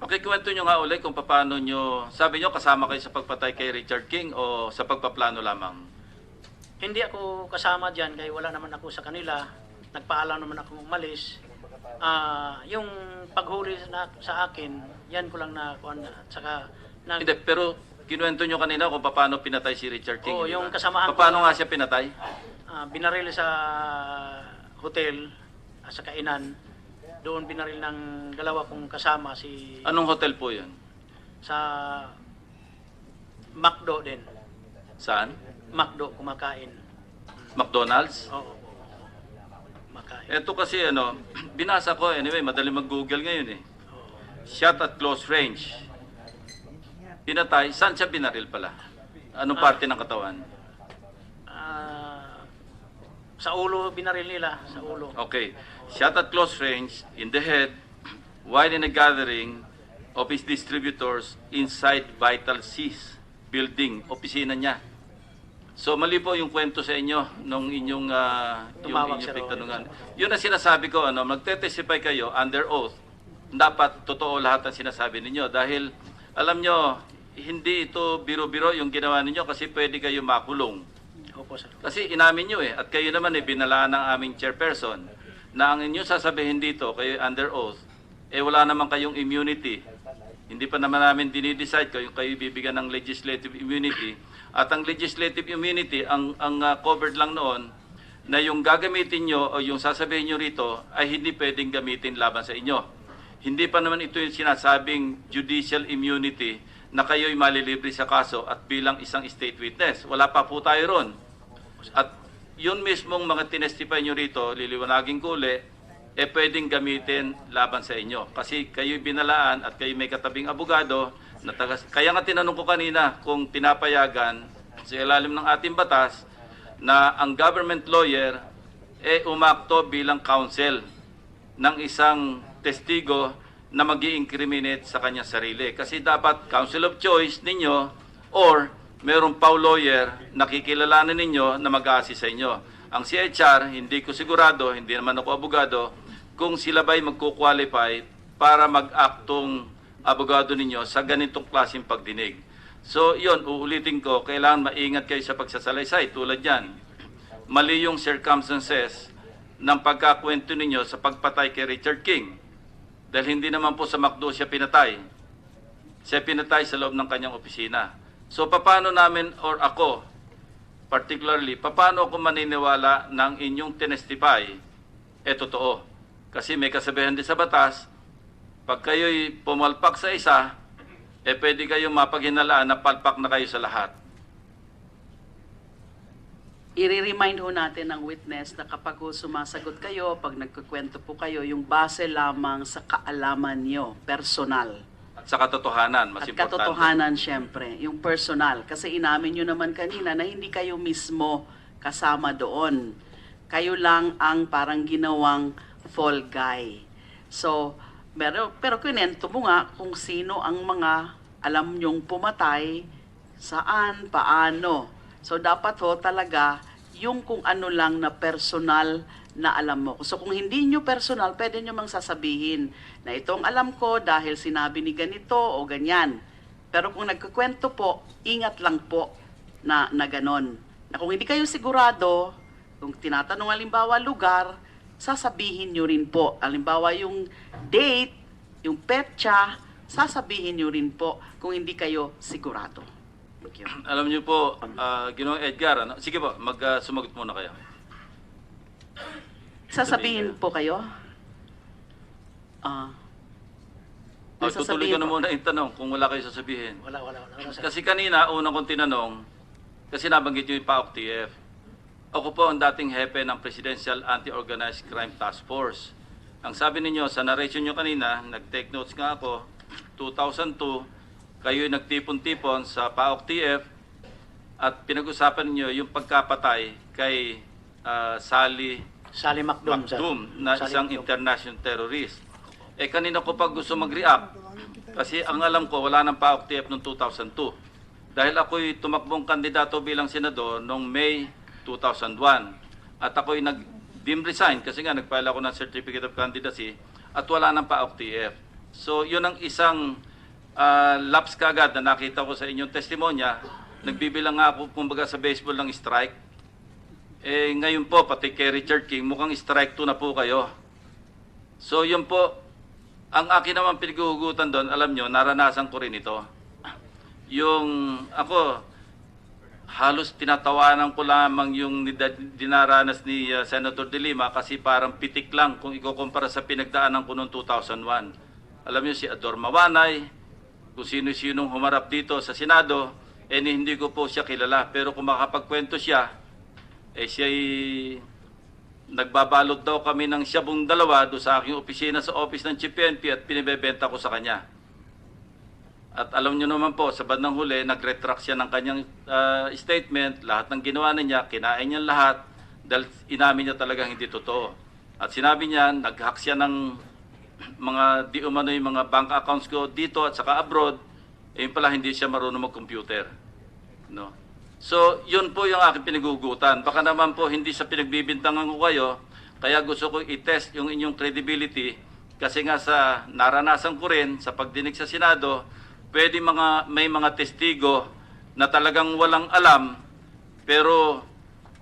Okay, kwento nyo nga ulit kung paano nyo, sabi nyo kasama kayo sa pagpatay kay Richard King o sa pagpaplano lamang? Hindi ako kasama dyan, kaya wala naman ako sa kanila. Nagpaalam naman ako umalis. Yung paghuli sa akin, yan ko lang na kuan, saka Hindi, pero kinuwento nyo kanina kung paano pinatay si Richard King. Oo, di ba? yung kasamahan ko Paano na- nga siya pinatay? binaril sa hotel, sa kainan. Doon binaril ng dalawa kong kasama si Anong hotel po yun? sa McDo din. Saan? McDo, kumakain. McDonald's? Oo. Kumakain. Ito kasi binasa ko, anyway, madali mag-google ngayon eh. Shot at close range. Pinatay, saan siya binaril pala? Anong parte ng katawan? Sa ulo binaril nila, sa ulo. Okay. Shot at close range, in the head, while in a gathering of his distributors inside Vital Seas building, opisina niya. So mali po yung kwento sa inyo nung inyong Tumawag, sir, pagtanungan. Yun ang sinasabi ko, magte-testify kayo under oath. Dapat totoo lahat ang sinasabi ninyo dahil alam nyo, hindi ito biro-biro yung ginawa ninyo kasi pwede kayo makulong. Opo, sir. Kasi inamin nyo at kayo naman binalaan ng aming chairperson na ang inyong sasabihin dito, kayo under oath, wala naman kayong immunity. Hindi pa naman namin dinidecide kayo bibigyan ng legislative immunity. At ang legislative immunity, ang covered lang noon, na yung gagamitin nyo o yung sasabihin nyo rito ay hindi pwedeng gamitin laban sa inyo. Hindi pa naman ito yung sinasabing judicial immunity na kayo'y malilibre sa kaso at bilang isang state witness. Wala pa po tayo ron. At yun mismong mga tinestify nyo rito, liliwanagin ko uli, pwedeng gamitin laban sa inyo. Kasi kayo'y binalaan at kayo may katabing abogado. Kaya nga tinanong ko kanina kung pinapayagan sa ilalim ng ating batas na ang government lawyer umakto bilang counsel ng isang testigo na mag-i-incriminate sa kanyang sarili. Kasi dapat counsel of choice ninyo or meron pa lawyer na kikilalanin ninyo na mag-a-assist sa inyo. Ang CHR, hindi ko sigurado, hindi naman ako abogado, kung sila ba'y magkukwalify para mag-aktong abogado ninyo sa ganitong klaseng pagdinig. So, yun, uulitin ko, kailangan maingat kayo sa pagsasalaysay. Tulad yan, mali yung circumstances ng pagkakwento ninyo sa pagpatay kay Richard King. Dahil hindi naman po sa McDo siya pinatay. Siya pinatay sa loob ng kanyang opisina. So, paano namin, or ako, particularly, paano ako maniniwala ng inyong tinestify totoo. Kasi may kasabihan din sa batas, pag kayo'y pumalpak sa isa, pwede kayong mapaghinalaan na palpak na kayo sa lahat. I-remind ho natin ng witness na kapag ho sumasagot kayo, pag nagkukwento po kayo, yung base lamang sa kaalaman nyo, personal. At sa katotohanan, mas At importante. katotohanan, syempre, yung personal. Kasi inamin nyo naman kanina na hindi kayo mismo kasama doon. Kayo lang ang parang ginawang fall guy. So, pero kinento mo nga kung sino ang mga alam nyong pumatay, saan, paano. So, dapat ho talaga yung kung ano lang na personal na alam mo. So, kung hindi nyo personal, pwede nyo mang sasabihin na itong alam ko dahil sinabi ni ganito o ganyan. Pero kung nagkukwento po, ingat lang po na ganon. Na kung hindi kayo sigurado, kung tinatanong halimbawa lugar, sasabihin nyo rin po. Halimbawa yung date, yung petsa, sasabihin nyo rin po kung hindi kayo sigurado. Thank you. Alam niyo po, Ginoong Edgar, ano? Sige po, sumagot muna kayo. Sasabihin po kayo? may Tutuloy sasabihin ko na po. muna yung tanong kung wala kayo sasabihin. Wala, sir. Kasi kanina, unang kong tinanong, kasi nabanggit nyo yung PAOK TF. Ako po ang dating hepe ng Presidential Anti-Organized Crime Task Force. Ang sabi ninyo, sa narration nyo kanina, nag-take notes nga ako, 2002, kayo'y nagtipon-tipon sa PAOK TF at pinag-usapan niyo yung pagkapatay kay Sally Sally Macdum, sir. Macdum na Sally isang Macdum. international terrorist. Kanina ko pa gusto mag-react kasi ang alam ko wala nang PAOK TF noong 2002. Dahil ako'y tumakbong kandidato bilang senador noong May 2001 at ako'y nag-dim resign kasi nga nag-file ako ng Certificate of Candidacy at wala nang PAOK TF. So yun ang isang lapse kagad na nakita ko sa inyong testimonya. Nagbibilang nga ako kumbaga sa baseball ng strike. Ngayon po pati kay Richard King mukhang strike 2 na po kayo. So yun po, ang akin naman pinaghuhugutan doon, alam nyo, naranasan ko rin ito. Yung ako, halos tinatawanan ko lamang yung dinaranas ni Senator De Lima kasi parang pitik lang kung ikukumpara sa pinagdaanan ko noong 2001. Alam nyo si Ador Mawanay, kung sino-sinong humarap dito sa Senado, hindi ko po siya kilala. Pero kung makapagkwento siya, siya'y nagbabalot daw kami ng siyabong dalawa doon sa aking opisina sa office ng Chief PNP at pinibebenta ko sa kanya. At alam nyo naman po, sa bandang huli, nag-retract siya ng kanyang statement, lahat ng ginawa niya, kinain niya lahat, dahil inamin niya talagang hindi totoo. At sinabi niya, nag-hack siya ng mga di umano yung mga bank accounts ko dito at saka abroad, yun pala hindi siya marunong mag-computer. No? So, yun po yung aking pinaghugutan. Baka naman po hindi sa pinagbibintangan ko kayo, kaya gusto ko i-test yung inyong credibility kasi nga sa naranasan ko rin sa pagdinig sa Senado, pwede may mga testigo na talagang walang alam pero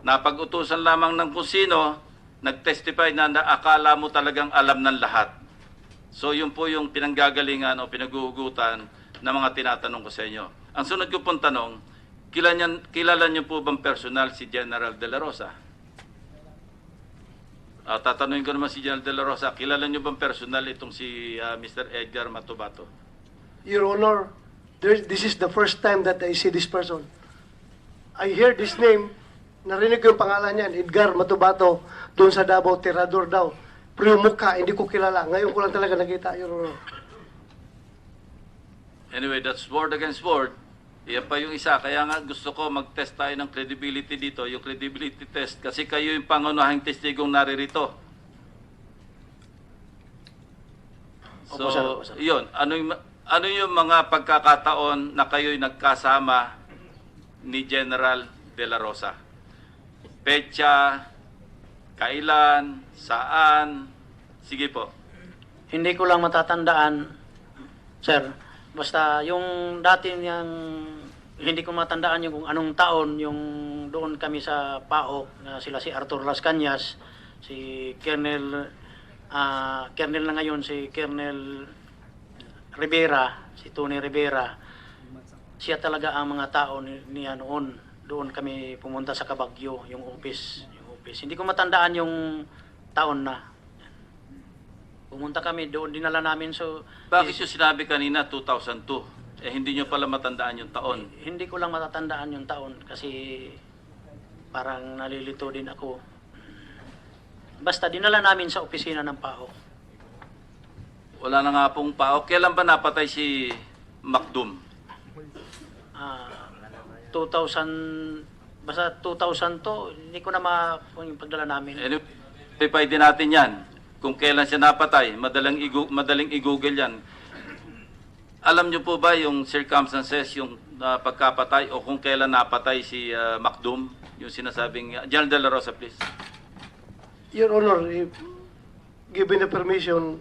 napag-utusan lamang ng kung sino, nag-testify na akala mo talagang alam ng lahat. So yun po yung pinanggagalingan o pinaghuhugutan na mga tinatanong ko sa inyo. Ang sunod ko pong tanong, kilala niyo po bang personal si General De La Rosa? Tatanungin ko naman si General De La Rosa, kilala niyo bang personal itong si Mr. Edgar Matubato? Your Honor, this is the first time that I see this person. I hear this name, narinig ko yung pangalan niyan, Edgar Matubato, doon sa Davao, Tirador daw. Pero yung mukha, hindi ko kilala. Ngayon ko lang talaga nakita, Your Honor. Anyway, that's word against word. Iyan pa yung isa. Kaya nga gusto ko mag-test tayo ng credibility dito, yung credibility test. Kasi kayo yung pangunahing testigong naririto. So, yun. Ano yung mga pagkakataon na kayo'y nagkasama ni General De La Rosa? Petsa, kailan, saan? Sige po. Hindi ko lang matatandaan, sir. Basta yung dati niyang, hindi ko matandaan yung kung anong taon yung doon kami sa PAOK, na sila si Arthur Las Cañas, si Colonel na ngayon, si Colonel Rivera, si Tony Rivera. Siya talaga ang mga tao niya noon. Doon kami pumunta sa Kabagyo, yung office. Hindi ko matandaan yung taon na. Pumunta kami doon, dinala namin Bakit yung sinabi kanina 2002? Hindi nyo pala matandaan yung taon. Hindi ko lang matatandaan yung taon kasi parang nalilito din ako. Basta dinala namin sa opisina ng PAO. Wala na nga pong PAO. Kailan ba napatay si Macdum? 2000, basta 2002, hindi ko na yung pagdala namin. Verify din natin yan. Kung kailan siya napatay, madaling i-google yan. Alam niyo po ba yung circumstances, yung pagkapatay o kung kailan napatay si Macdum? Yung sinasabing, General De La Rosa, please. Your Honor, if given the permission,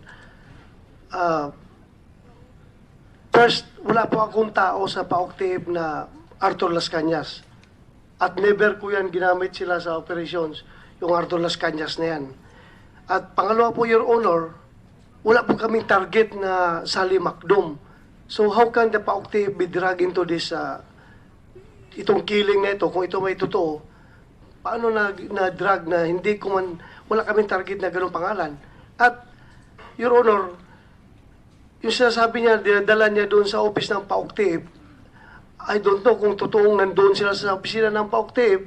first, wala po akong tao sa PAOK-TIEP na Arthur Las Cañas. At never ko yan ginamit sila sa operations, yung Arthur Las Cañas na yan. At pangalawa po, Your Honor, wala po kaming target na Sally Macdum. So how can the PAOK-TIEP be dragged into this, itong killing na ito, kung ito may totoo, paano na-drag na hindi ko man, wala kaming target na ganung pangalan. At, Your Honor, yung sinasabi niya, dinadala niya doon sa office ng PAOK-TIEP, I don't know kung totoong nandoon sila sa opisina ng PAOK-TIEP.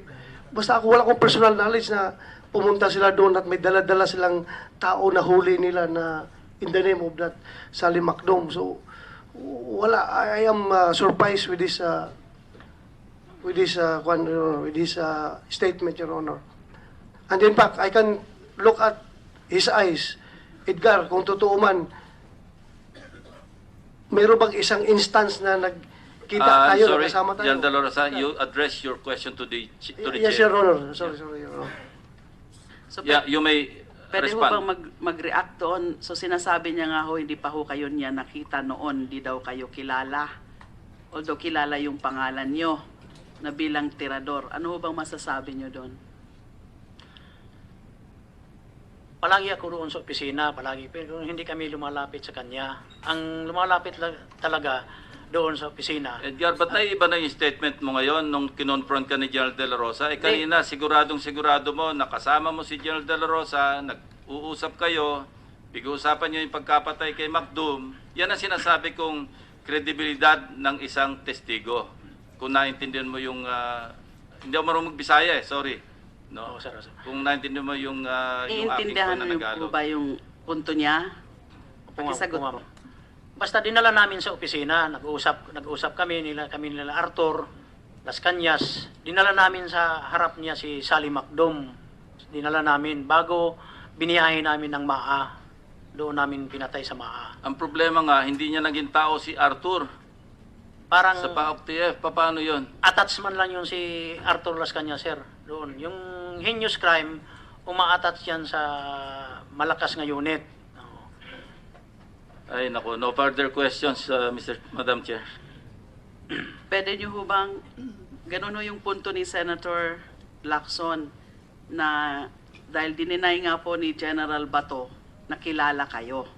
Basta ako, wala akong personal knowledge na pumunta sila doon at may dala-dala silang tao na huli nila na in the name of that Sally Macdum. So, wala. I am surprised with this statement, Your Honor. And in fact, I can look at his eyes. Edgar, kung totoo man, mayroon bang isang instance na nagkita tayo, sorry, nakasama tayo? General De La Rosa, you address your question to the Yes, chair. Your Honor. Sorry, Your Honor. So, Yeah, you may pwede ho respond. bang mag-react doon? So sinasabi niya nga ho, hindi pa ho kayo niya nakita noon, hindi daw kayo kilala. Although kilala yung pangalan niyo na bilang tirador. Ano ho bang masasabi niyo doon? Palagi ako doon sa opisina, palagi. Pero hindi kami lumalapit sa kanya. Ang lumalapit talaga doon sa opisina. Edgar, ba't naiiba na yung statement mo ngayon nung kinonfront ka ni General De La Rosa? Kanina, sigurado mo, nakasama mo si General De La Rosa, nag-uusap kayo, pag-uusapan nyo yung pagkapatay kay Macdum. Yan ang sinasabi kong kredibilidad ng isang testigo. Kung naintindihan mo yung... hindi ako marunong magbisaya sorry. No? Oo, sir. Kung naintindihan mo yung aking Iintindihan na niyo po Tagalog. ba yung punto niya? Pakisagot Opo, po. ma'am. Basta dinala namin sa opisina, nag-usap kami nila Arthur Las Cañas. Dinala namin sa harap niya si Sally Macdum. Dinala namin bago biniyahe namin ng MAA. Doon namin pinatay sa MAA. Ang problema nga, hindi niya naging tao si Arthur. Parang Sa PAOK-TIEP, paano yun? attachment lang yung si Arthur Las Cañas, sir. Doon. Yung heinous crime, uma-attach yan sa malakas nga unit. Ay, naku, no further questions, Madam Chair. Pwede niyo ho bang, ganun ho yung punto ni Senator Lacson na dahil dininay nga po ni General Bato na kilala kayo.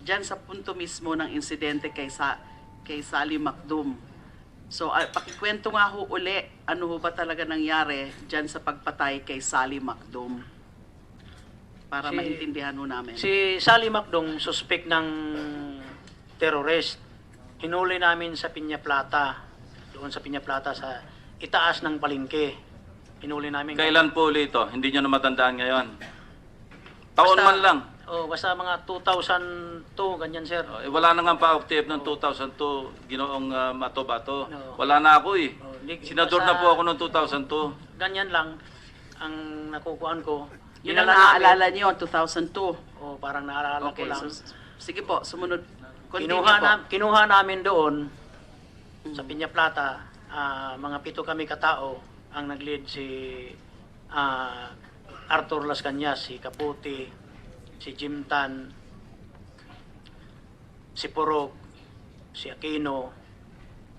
Diyan sa punto mismo ng insidente kay Sally Macdum. So, pakikwento nga ho uli, ano ho ba talaga nangyari diyan sa pagpatay kay Sally Macdum? Para maintindihan ho namin. Si Sally Macdum, suspect ng terrorist. Hinuli namin sa Piña Plata. Doon sa Piña Plata sa itaas ng palengke. Hinuli namin. Kailan po ulit ito? Hindi nyo na matandaan ngayon. Taon man lang. Basta mga 2002, ganyan, sir. Wala na nga PAOK-TIEP noong 2002, ginoong Mato-Bato. Oo. Wala na ako eh. Senador basta- na po ako noong 2002. Ganyan lang ang nakukuhan ko. Yun ang Dinala namin. naaalala niyo, 2002. Parang naalala ko Okay, lang. so sige po, sumunod. Continue po. Kinuha namin doon sa Piña Plata, mga 7 kami katao ang nag-lead si Arthur Las Cañas, si Caputi, si Jim Tan, si Purok, si Aquino.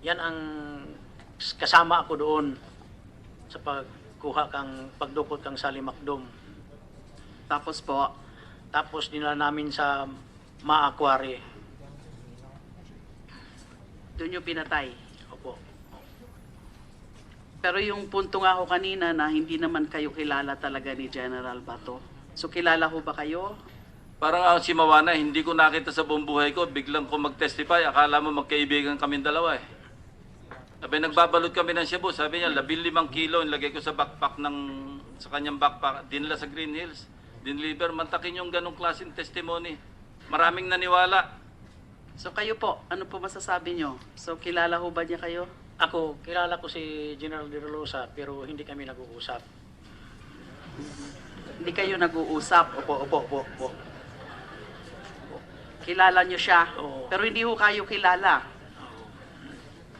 Yan ang kasama ako doon sa pagdukot kang Sally Macdum. Tapos po, Tapos dinala namin sa Maakwari. doon yung pinatay. Opo. Pero yung punto nga ho kanina na hindi naman kayo kilala talaga ni General Bato. So kilala ho ba kayo Parang si Mawana, hindi ko nakita sa buong buhay ko, biglang ko mag-testify, akala mo magkaibigan kaming dalawa eh. Sabi, nagbabalot kami ng Cebu, sabi niya, 15 kilo, nilagay ko sa backpack sa kanyang backpack, dinala sa Green Hills, dinliver, mantakin yung ganong klaseng testimony. Maraming naniwala. So kayo po, ano po masasabi nyo? So kilala ho ba niya kayo? Ako, kilala ko si General De La Rosa, pero hindi kami nag-uusap. Hindi kayo nag-uusap. Opo. Kilala nyo siya. Oo. Pero hindi ho kayo kilala.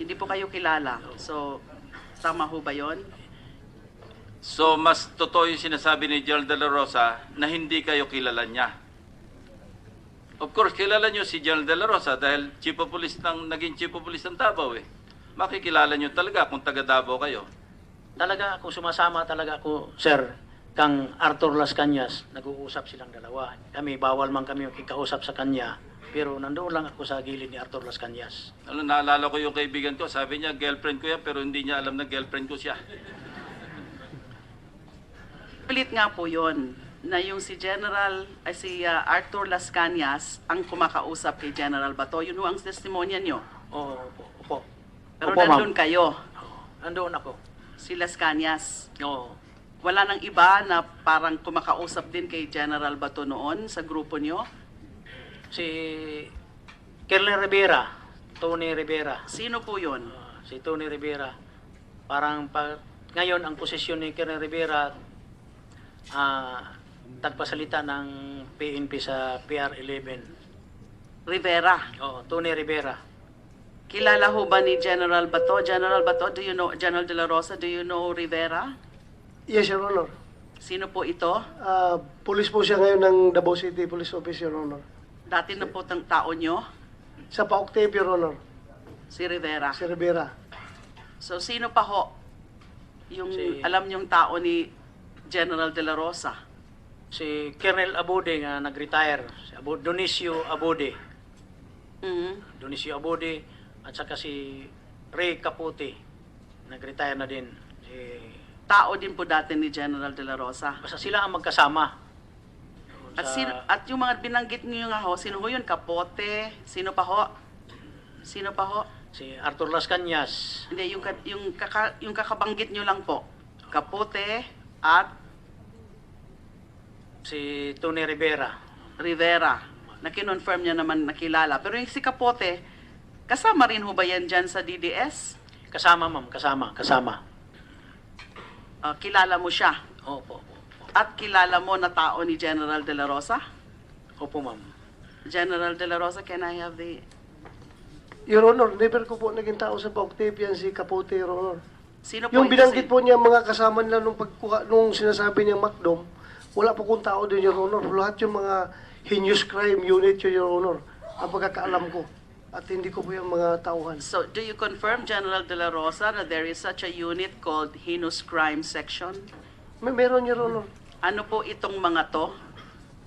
Hindi po kayo kilala. So, tama ho ba yon? So, mas totoo yung sinasabi ni General De La Rosa na hindi kayo kilala niya. Of course, kilala niyo si General De La Rosa dahil naging Chief of Police ng Davao eh. Makikilala niyo talaga kung taga Davao kayo. Talaga ako, sumasama talaga ako, sir, kang Arthur Las Cañas, nag-uusap silang dalawa. Kami, bawal man kami kikausap sa kanya, pero nandoon lang ako sa gilid ni Arthur Las Cañas. Naalala ko yung kaibigan ko, sabi niya, girlfriend ko yan, pero hindi niya alam na girlfriend ko siya. Pilit nga po yon na yung si Arthur Las Cañas ang kumakausap kay General Bato. Yun ho ang testimonya nyo. Opo. Pero Opo, nandun ma'am. kayo, Nandoon ako. si Las Cañas. Oo. Wala nang iba na parang kumakausap din kay General Bato noon sa grupo nyo? Si Colonel Rivera, Tony Rivera. Sino po yun? Si Tony Rivera. Ngayon, ang posisyon ni Colonel Rivera, tagpasalita ng PNP sa PR11. Rivera. Oo, Tony Rivera. Kilala ho ba ni General Bato? General Bato, do you know, General De La Rosa, do you know Rivera? Yes, Your Honor. Sino po ito? Police po siya ngayon ng Davao City Police Office, Your Honor. Dati na po tang tao nyo? Sa Paoctave, Your Honor. Si Rivera. Si Rivera. So, sino pa ho? Yung alam nyong tao ni General De La Rosa? Si Colonel Abode nga nag-retire. Si Dionisio Abode. Mhm. Dionisio Abode. At saka si Ray Capote. Nag-retire na din. Tao din po dati ni General De La Rosa. Basta sila ang magkasama. At yung mga binanggit niyo nga ho, sino ho yun? Capote? Sino pa ho? Si Arthur Las Cañas. Hindi, yung kakabanggit niyo lang po. Capote at Si Tony Rivera. Rivera. Na kinonfirm niya naman nakilala. Pero yung si Capote, kasama rin ho ba yan dyan sa DDS? Kasama, ma'am. Kasama. Kilala mo siya? Opo. At kilala mo na tao ni General De La Rosa? Opo, ma'am. General De La Rosa, can I have the... Your Honor, never ko po naging tao sa Paoctave yan si Capote, Your Honor. Sino po Yung ito binanggit po niya mga kasama nila nung sinasabi niya Macdom, wala po kong tao din, Your Honor. Lahat yung mga heinous crime unit yun, Your Honor. Ang pagkakaalam ko. At hindi ko po yung mga tauhan. So, do you confirm, General De La Rosa, that there is such a unit called Heinous Crime Section? Meron, Your Honor. Ano po itong mga to?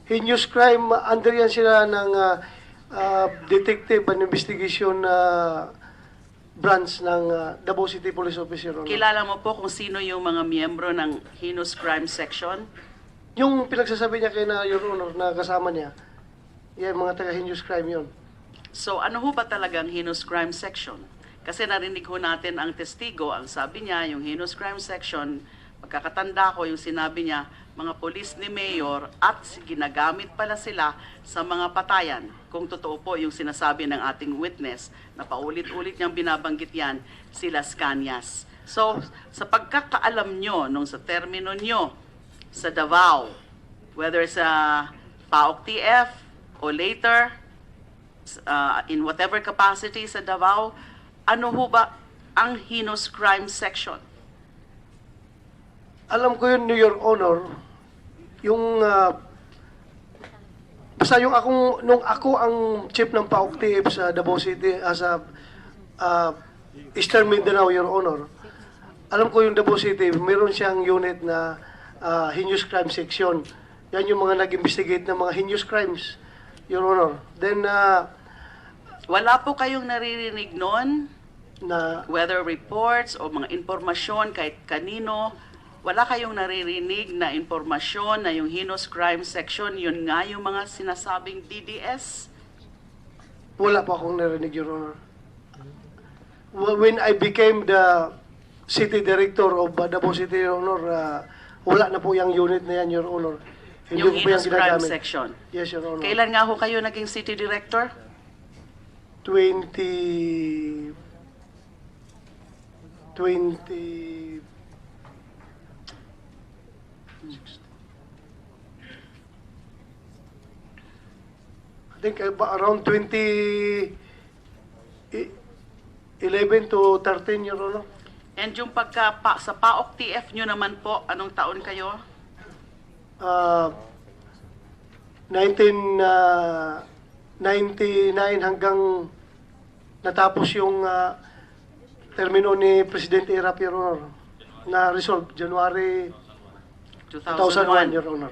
Heinous crime, under yan sila ng detective and investigation branch ng Davao City Police Office, Your Honor. Kilala mo po kung sino yung mga miyembro ng Heinous Crime Section? Yung pinagsasabi niya kay na, Your Honor, na kasama niya, yan, mga taga-heinous crime yun. So, ano ho ba talagang Heinous Crime Section? Kasi narinig ho natin ang testigo, ang sabi niya, yung Heinous Crime Section, pagkakatanda ko yung sinabi niya, mga polis ni Mayor at ginagamit pala sila sa mga patayan. Kung totoo po yung sinasabi ng ating witness na paulit-ulit niyang binabanggit yan, si Las Cañas. So, sa pagkakaalam nyo, nung sa termino nyo sa Davao, whether sa PAOK TF o later, in whatever capacity sa Davao, ano ho ba ang Heinous Crime Section? Alam ko yun, Your Honor, yung basta yung nung ako ang chief ng PAOK TF sa Davao City sa Eastern Mindanao, Your Honor, alam ko yung Davao City, meron siyang unit na heinous crime section. Yan yung mga nag-investigate ng mga heinous crimes, Your Honor. Then, wala po kayong naririnig noon, na whether reports o mga impormasyon kahit kanino, wala kayong naririnig na impormasyon na yung heinous crime section, yun nga yung mga sinasabing DDS? Wala pa akong narinig, Your Honor. When I became the city director of Davao City, Your Honor, wala na po yung unit na yan, Your Honor. Hindi Yung ko po heinous crime ginagamit. section. Yes, Your Honor. Kailan nga ho kayo naging city director? 20... I think around 2011 to 13, Your Honor. And yung sa PAOK TF nyo naman po, anong taon kayo? 1999 hanggang natapos yung termino ni Presidente Irap, Your Honor, na resolve January 2001, Your Honor.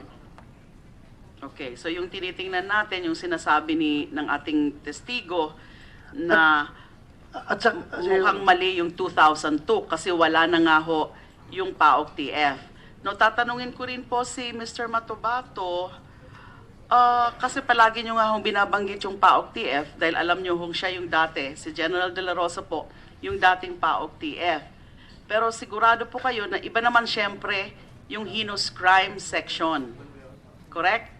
Okay, so yung tinitingnan natin, yung sinasabi ng ating testigo na At sa, mukhang mali yung 2002 kasi wala na nga ho yung PAOK TF. No, tatanungin ko rin po si Mr. Matobato, kasi palagi nyo nga hong binabanggit yung PAOK TF dahil alam nyo hong siya yung dati, si General De La Rosa po, yung dating PAOK TF. Pero sigurado po kayo na iba naman syempre yung heinous crime section. Correct?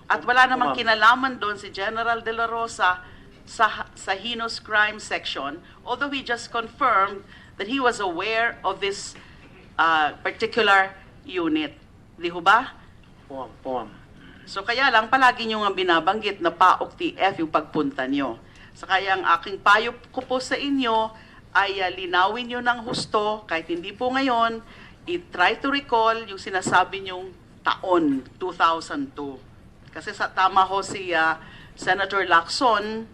At wala namang kinalaman doon si General De La Rosa sa heinous crime section, although he just confirmed that he was aware of this particular unit. Di ho ba? Puwam. So kaya lang, palagi nyo nga binabanggit na PAOK TF yung pagpunta nyo. So kaya ang aking payo ko po sa inyo ay linawin nyo ng husto, kahit hindi po ngayon, i-try to recall yung sinasabi nyong taon, 2002. Kasi tama ho si Senator Lacson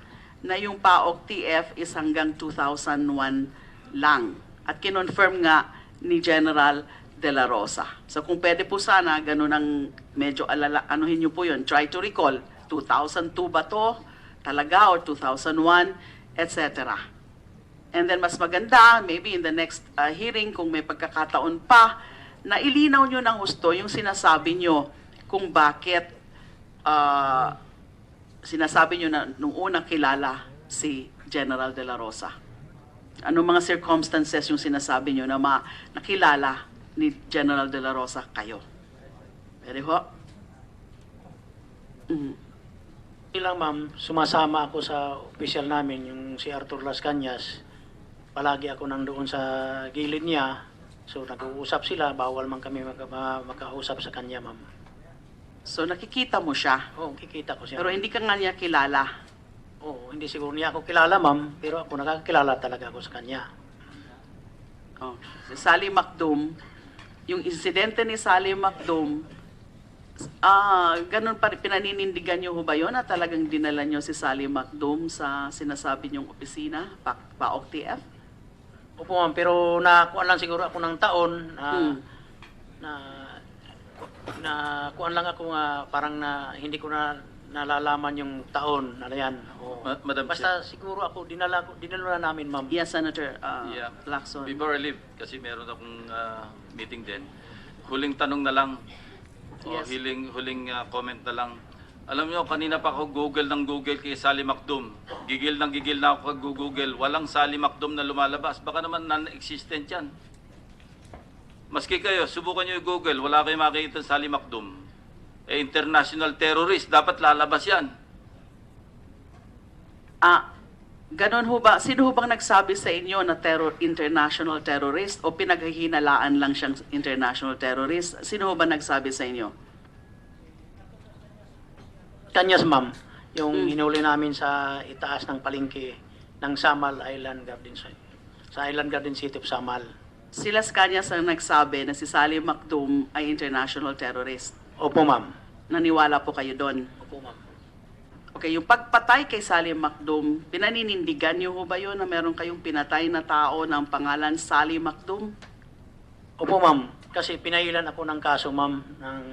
na yung PAOK TF is hanggang 2001 lang. At kinonfirm nga ni General De La Rosa. So kung pwede po sana, ganun ang medyo anuhin nyo po yun. Try to recall, 2002 ba to talaga or 2001, etc. And then mas maganda, maybe in the next hearing, kung may pagkakataon pa, na ilinaw nyo ng husto yung sinasabi nyo kung bakit sinasabi nyo na nung unang kilala si General De La Rosa. Anong mga circumstances yung sinasabi nyo na nakilala ni General De La Rosa kayo? Pwede ho? Ilang ma'am, sumasama ako sa opisyal namin, yung si Arthur Las Cañas. Palagi ako nandoon sa gilid niya. So nag-uusap sila, bawal man kami makausap sa kanya, ma'am. So nakikita mo siya, Oo, kikita ko siya. pero hindi ka nga niya kilala. Oo, hindi siguro niya ako kilala, ma'am, pero ako nakakilala talaga ako sa kanya. Oh, si Sally Macdum, yung insidente ni Sally Macdum, ganun pa rin, pinaninindigan nyo ho ba yun na talagang dinala nyo si Sally Macdum sa sinasabi nyong opisina, PAOK TF? Opo, ma'am, pero nakuha lang siguro ako ng taon na kuan lang ako nga parang hindi ko na nalalaman yung taon na yan. Oo. Madam Basta siguro ako dinala na namin, ma'am. Yes, Senator Yeah. Lacson. Before I leave, kasi meron akong meeting din, huling tanong na lang, Yes. huling comment na lang. Alam nyo, kanina pa ako Google kay Sally Macdum. Gigil na ako kag-Google. Walang Sally Macdum na lumalabas. Baka naman non-existent yan. Maski kayo, subukan nyo i-Google, wala kayo makikita Sally Macdum. International terrorist, dapat lalabas yan. Ganon ho ba? Sino ho bang nagsabi sa inyo na international terrorist o pinaghihinalaan lang siyang international terrorist? Sino ho ba nagsabi sa inyo? Kanyas, ma'am, yung hinuli namin sa itaas ng palengke ng Samal Island Garden sa Island Garden City of Samal. Si Las Cañas ang nagsabi na si Sally Macdum ay international terrorist. Opo, ma'am. Naniwala po kayo doon? Opo, ma'am. Okay, yung pagpatay kay Sally Macdum, pinaninindigan niyo ho ba yun na meron kayong pinatay na tao ng pangalan Sally Macdum? Opo, ma'am. Kasi pinahilan ako ng kaso, ma'am, ng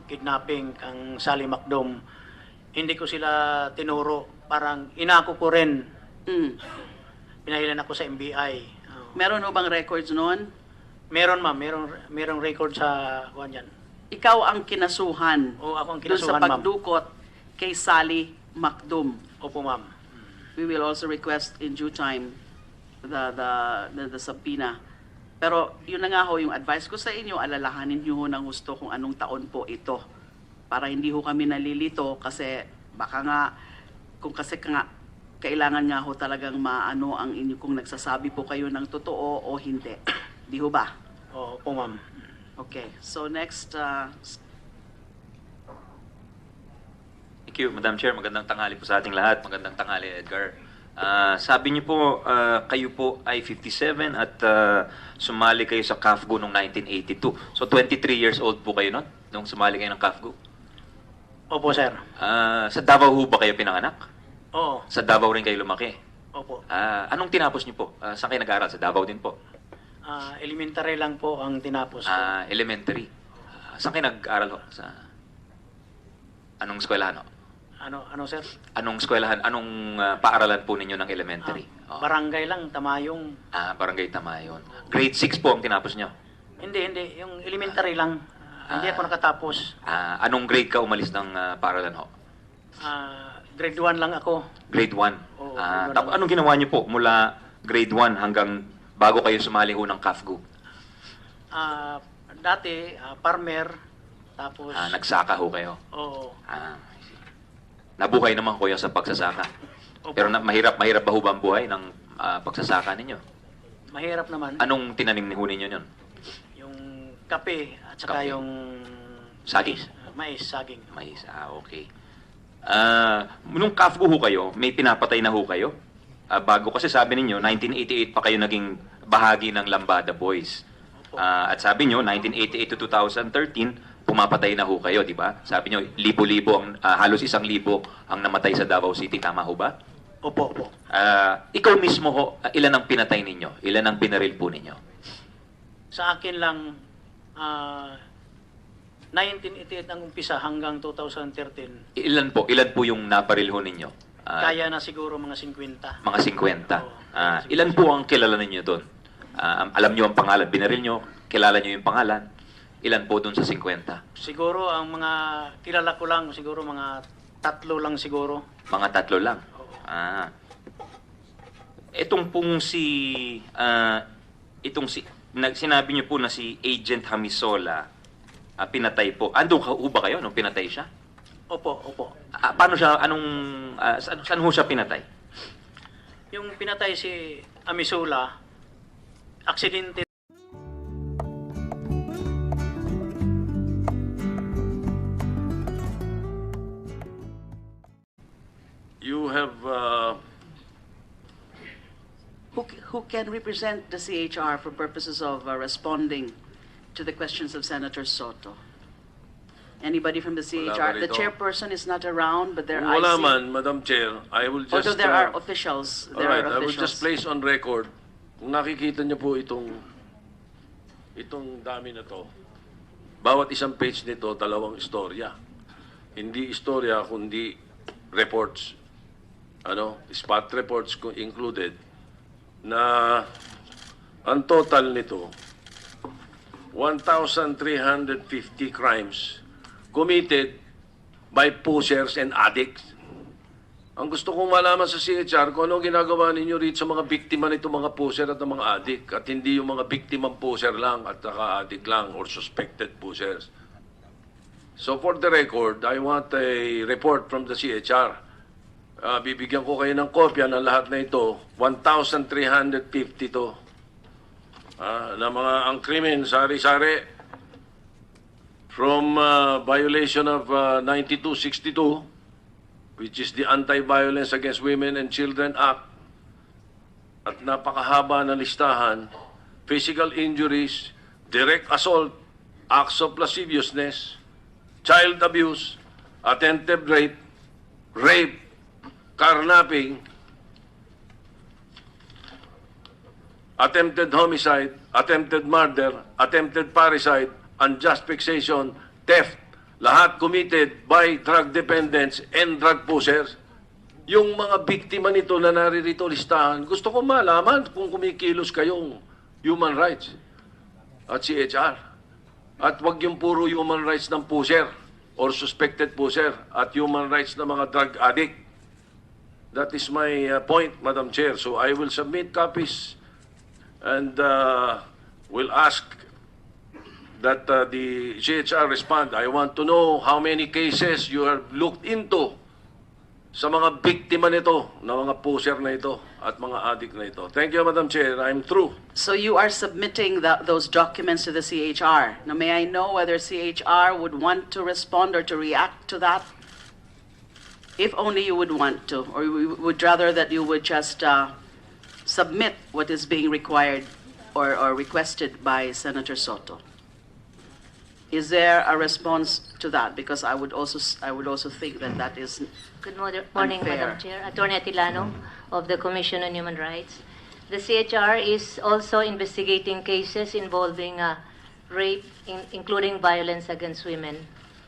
kidnapping kang Sally Macdum. Hindi ko sila tinuro. Parang inako ko rin. Pinahilan ako sa NBI. Meron ho bang records noon? Meron ma'am, merong record sa kuan yan. Ikaw ang kinasuhan O ako ang doon sa kinasuhan ma'am. pagdukot kay Sally Macdum. Opo ma'am. We will also request in due time the subpoena. Pero yun na nga ho, yung advice ko sa inyo, alalahanin nyo ho ng gusto kung anong taon po ito. Para hindi ho kami nalilito kasi baka nga, kung kasi nga, kailangan nga ho talagang maano ang inyo kung nagsasabi po kayo ng totoo o hindi. Di ho ba? Opo ma'am. Okay, so next, Thank you, Madam Chair. Magandang tanghali po sa ating lahat. Magandang tanghali, Edgar. Sabi niyo po, kayo po ay 57 at sumali kayo sa CAFGO noong 1982. So 23 years old po kayo nung sumali kayo ng CAFGO? Opo sir. Sa Davao ho ba kayo pinanganak? Oo. Sa Davao rin kayo lumaki? Opo. Anong tinapos niyo po? Saan kayo nag-aaral? Sa Davao din po? Elementary lang po ang tinapos ko. Elementary. Saan kayo nag-aaral ho? Anong eskwelahan ho? Ano sir? Anong eskwelahan? Anong paaralan po ninyo ng elementary? Barangay lang, Tamayong. Barangay Tamayon. Grade 6 po ang tinapos nyo? Hindi. Yung elementary lang. Hindi ako nakatapos. Anong grade ka umalis ng paaralan ho? Grade 1 lang ako. Grade 1? Oo, grade 1 lang. Anong ginawa nyo po mula grade 1 hanggang bago kayo sumali ho ng CAFGO? Dati, farmer. Tapos, Nagsaka ho kayo? oo. Nabuhay naman ko sa pagsasaka. Opo. Pero mahirap ba ho ba ang buhay ng pagsasaka ninyo? Mahirap naman. Anong tinanim ni ho ninyo yun? Yung kape at saka Kape. yung Saging? mais, saging. Mais, okay. Nung CAFGO ho kayo, may pinapatay na ho kayo? Bago kasi sabi ninyo, 1988 pa kayo naging bahagi ng Lambada Boys. At sabi nyo, 1988 to 2013, pumapatay na ho kayo, di ba? Sabi nyo, libo-libo, halos 1,000 ang namatay sa Davao City. Tama ho ba? Opo. Ikaw mismo ho, ilan ang pinatay ninyo? Ilan ang binaril po ninyo? Sa akin lang, 1988 ang umpisa hanggang 2013. Ilan po yung nabaril ho ninyo? Kaya na siguro mga 50. Mga 50. Ilan po ang kilala ninyo doon? Alam nyo ang pangalan, binaril nyo, kilala nyo yung pangalan. Ilan po doon sa 50? Siguro ang mga kilala ko lang, siguro mga 3 lang siguro. Mga 3 lang? Itong pong sinabi nyo po na si Agent Hamisola, pinatay po. Andun ka ba kayo nung pinatay siya? Opo. Paano siya, saan ho siya pinatay? Yung pinatay si Amisula, aksidente. You have, who can represent the CHR for purposes of responding to the questions of Senator Soto? Anybody from the Wala CHR? ba The rito? chairperson is not around, but there kung wala I see. man, Madam Chair, I will just... Although there are officials. There Alright, are I will officials. just place on record, kung nakikita niyo po itong dami na to, bawat isang page nito, 2 istorya. Hindi istorya, kundi reports. Spot reports included, na ang total nito, 1,350 crimes committed by pushers and addicts. Ang gusto kong malaman sa CHR kung ano ginagawa ninyo rito sa mga biktima nito, mga pusher at mga addict, at hindi yung mga biktimang pusher lang at saka addict lang or suspected pushers. So for the record, I want a report from the CHR. Bibigyan ko kayo ng kopya ng lahat na ito. 1,350 to. Na mga ang krimen, sari-sari, from violation of 9262, which is the Anti-Violence Against Women and Children Act, at napakahaba na listahan, physical injuries, direct assault, acts of lasciviousness, child abuse, attempted rape, carnapping, attempted homicide, attempted murder, attempted parricide, unjust fixation, theft, lahat committed by drug dependents and drug pushers. Yung mga biktima nito na naririto listahan, gusto ko malaman kung kumikilos kayong human rights. at CHR. At wag yung puro human rights ng pusher or suspected pusher at human rights ng mga drug addict. That is my point, Madam Chair. So I will submit copies and will ask that the CHR respond. I want to know how many cases you have looked into sa mga biktima nito, na mga pusher na ito at mga addict na ito. Thank you, Madam Chair. I'm through. So you are submitting those documents to the CHR. Now, may I know whether CHR would want to respond or to react to that? If only you would want to, or you would rather that you would just submit what is being required or requested by Senator Soto. Is there a response to that? Because I would also think that that is Good morning, unfair. Madam Chair. Attorney Atilano of the Commission on Human Rights. The CHR is also investigating cases involving rape, including violence against women,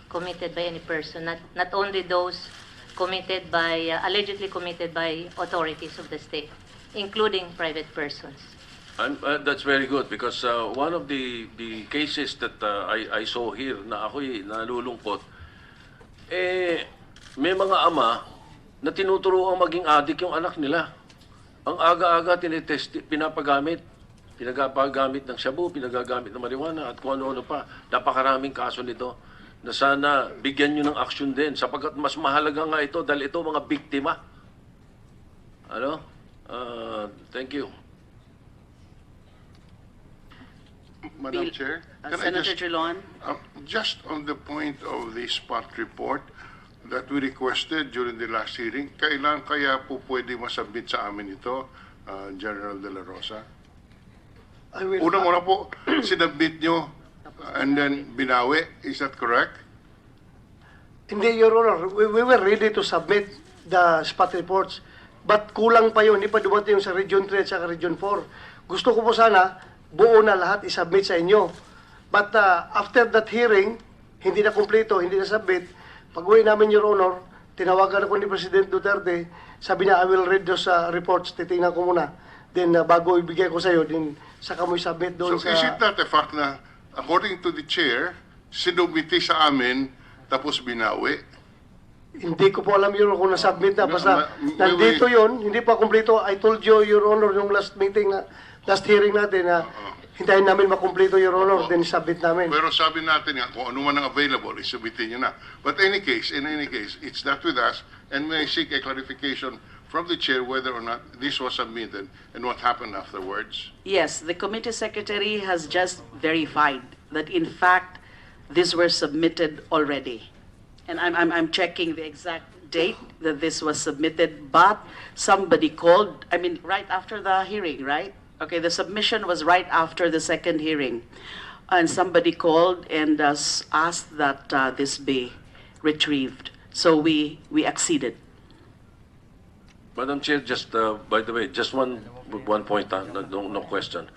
committed by any person, not only those committed by, allegedly committed by authorities of the state, including private persons. That's very good because one of the cases that I saw here na ako'y nalulungkot, may mga ama na tinuturuan maging adik yung anak nila. Ang aga-aga pinapagamit ng shabu, pinagagamit ng marijuana at kung ano-ano pa. Napakaraming kaso nito na sana bigyan nyo ng aksyon din sapagkat mas mahalaga nga ito dahil ito mga biktima. Ano? Thank you. Madam Chair, can I Senator Trilon? just on the point of the spot report that we requested during the last hearing, kailan kaya po pwede masubmit sa amin ito, General De La Rosa? I will, Unang-una po, sinubmit nyo and then binawi. Is that correct? Hindi, Your Honor. We were ready to submit the spot reports. But kulang pa yun. Hindi pa dumating yung sa Region 3 at sa Region 4. Gusto ko po sana, buo na lahat isubmit sa inyo. But after that hearing, hindi na kumpleto, hindi na submit. Pag-uwi namin, Your Honor, tinawagan ako ni President Duterte. Sabi niya, I will read those reports. Titingnan ko muna. Then bago ibigay ko sa iyo, then saka mo i-submit doon So sa... is it not a fact na according to the chair, sinubmiti sa amin tapos binawi? Hindi ko po alam, Your Honor, kung na-submit na. Basta nandito we- yun, hindi pa kumpleto. I told you, Your Honor, yung last meeting, last hearing natin, na hintayin namin makumpleto, Your Honor, then submit namin. Pero sabi natin nga, kung ano man ang available, isubitin nyo na. But in any case, it's not with us, and may I seek a clarification from the chair whether or not this was submitted and what happened afterwards. Yes, the committee secretary has just verified that in fact these were submitted already. And I'm checking the exact date that this was submitted, but somebody called, I mean, right after the hearing, right? Okay, the submission was right after the second hearing. And somebody called and asked that this be retrieved. So we acceded. Madam Chair, just by the way, just one point, no question.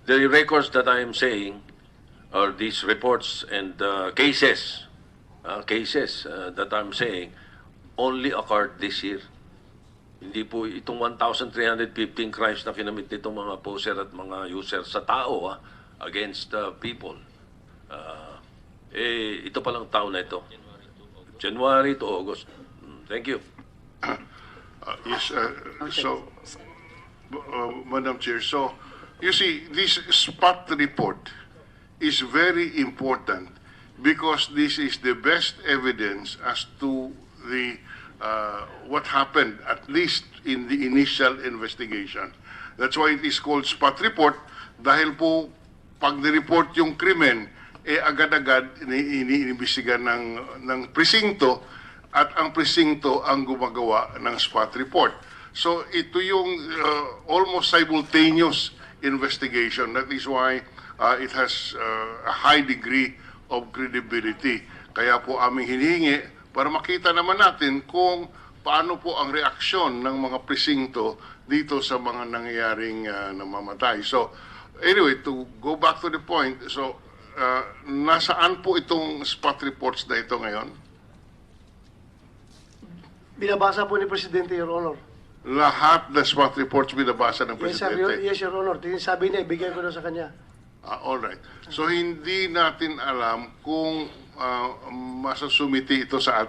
The records that I am saying are these reports and cases that I'm saying only occurred this year. Hindi po itong 1,315 crimes na kinamit nitong mga poser at mga user sa tao against people. Ito palang taon na ito. January to August. Thank you. Yes, so, Madam Chair, so, you see, this spot report is very important because this is the best evidence as to the what happened, at least in the initial investigation. That's why it is called spot report dahil po pag ni-report yung krimen, agad-agad iniimbestigan ng presinto at ang presinto ang gumagawa ng spot report. So ito yung almost simultaneous investigation. That is why it has a high degree of credibility. Kaya po aming hinihingi para makita naman natin kung paano po ang reaksyon ng mga presinto dito sa mga nangyayaring namamatay. So anyway, to go back to the point, so nasaan po itong spot reports na ito ngayon? Binabasa po ni Presidente, Your Honor. Lahat ng spot reports binabasa ng Yes, sir, Presidente. Yes, Your Honor. Sabi niya, ibigay ko na sa kanya. All right. So hindi natin alam kung masasumiti ito sa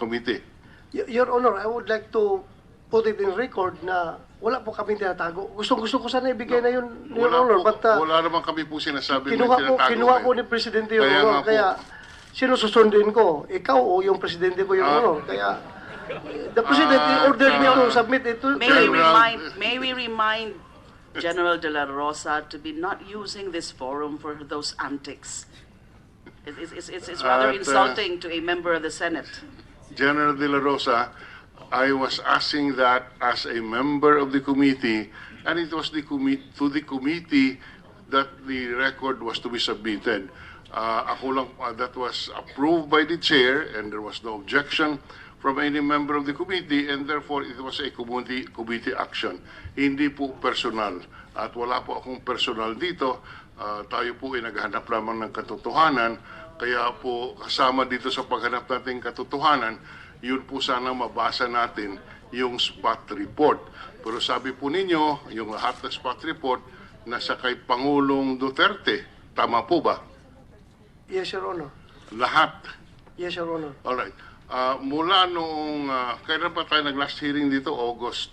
committee. Your Honor, I would like to put it in record na wala po kami tinatago. Gusto ko sana ibigay na yun, Your Honor. But Wala naman kami po sinasabi na kinuha ko ni Presidente, Your Kaya Honor. nga po. Kaya sinususundin ko. Ikaw o yung Presidente ko, Your Honor. Kaya the President ordered me to submit it to... May we remind General De La Rosa to be not using this forum for those antics. It's rather insulting to a member of the Senate. General De La Rosa, I was asking that as a member of the committee, and it was to the committee that the record was to be submitted. That was approved by the chair, and there was no objection from any member of the committee, and therefore it was a committee action. Hindi po personal. At wala po akong personal dito. Tayo po ay naghanap lamang ng katotohanan. Kaya po kasama dito sa paghanap natin katotohanan, yun po sana mabasa natin yung spot report. Pero sabi po ninyo, yung lahat ng spot report nasa kay Pangulong Duterte. Tama po ba? Yes, Your Honor. Lahat. Yes, Your Honor. Alright. Mula noong, kailan pa tayo nag-last hearing dito? August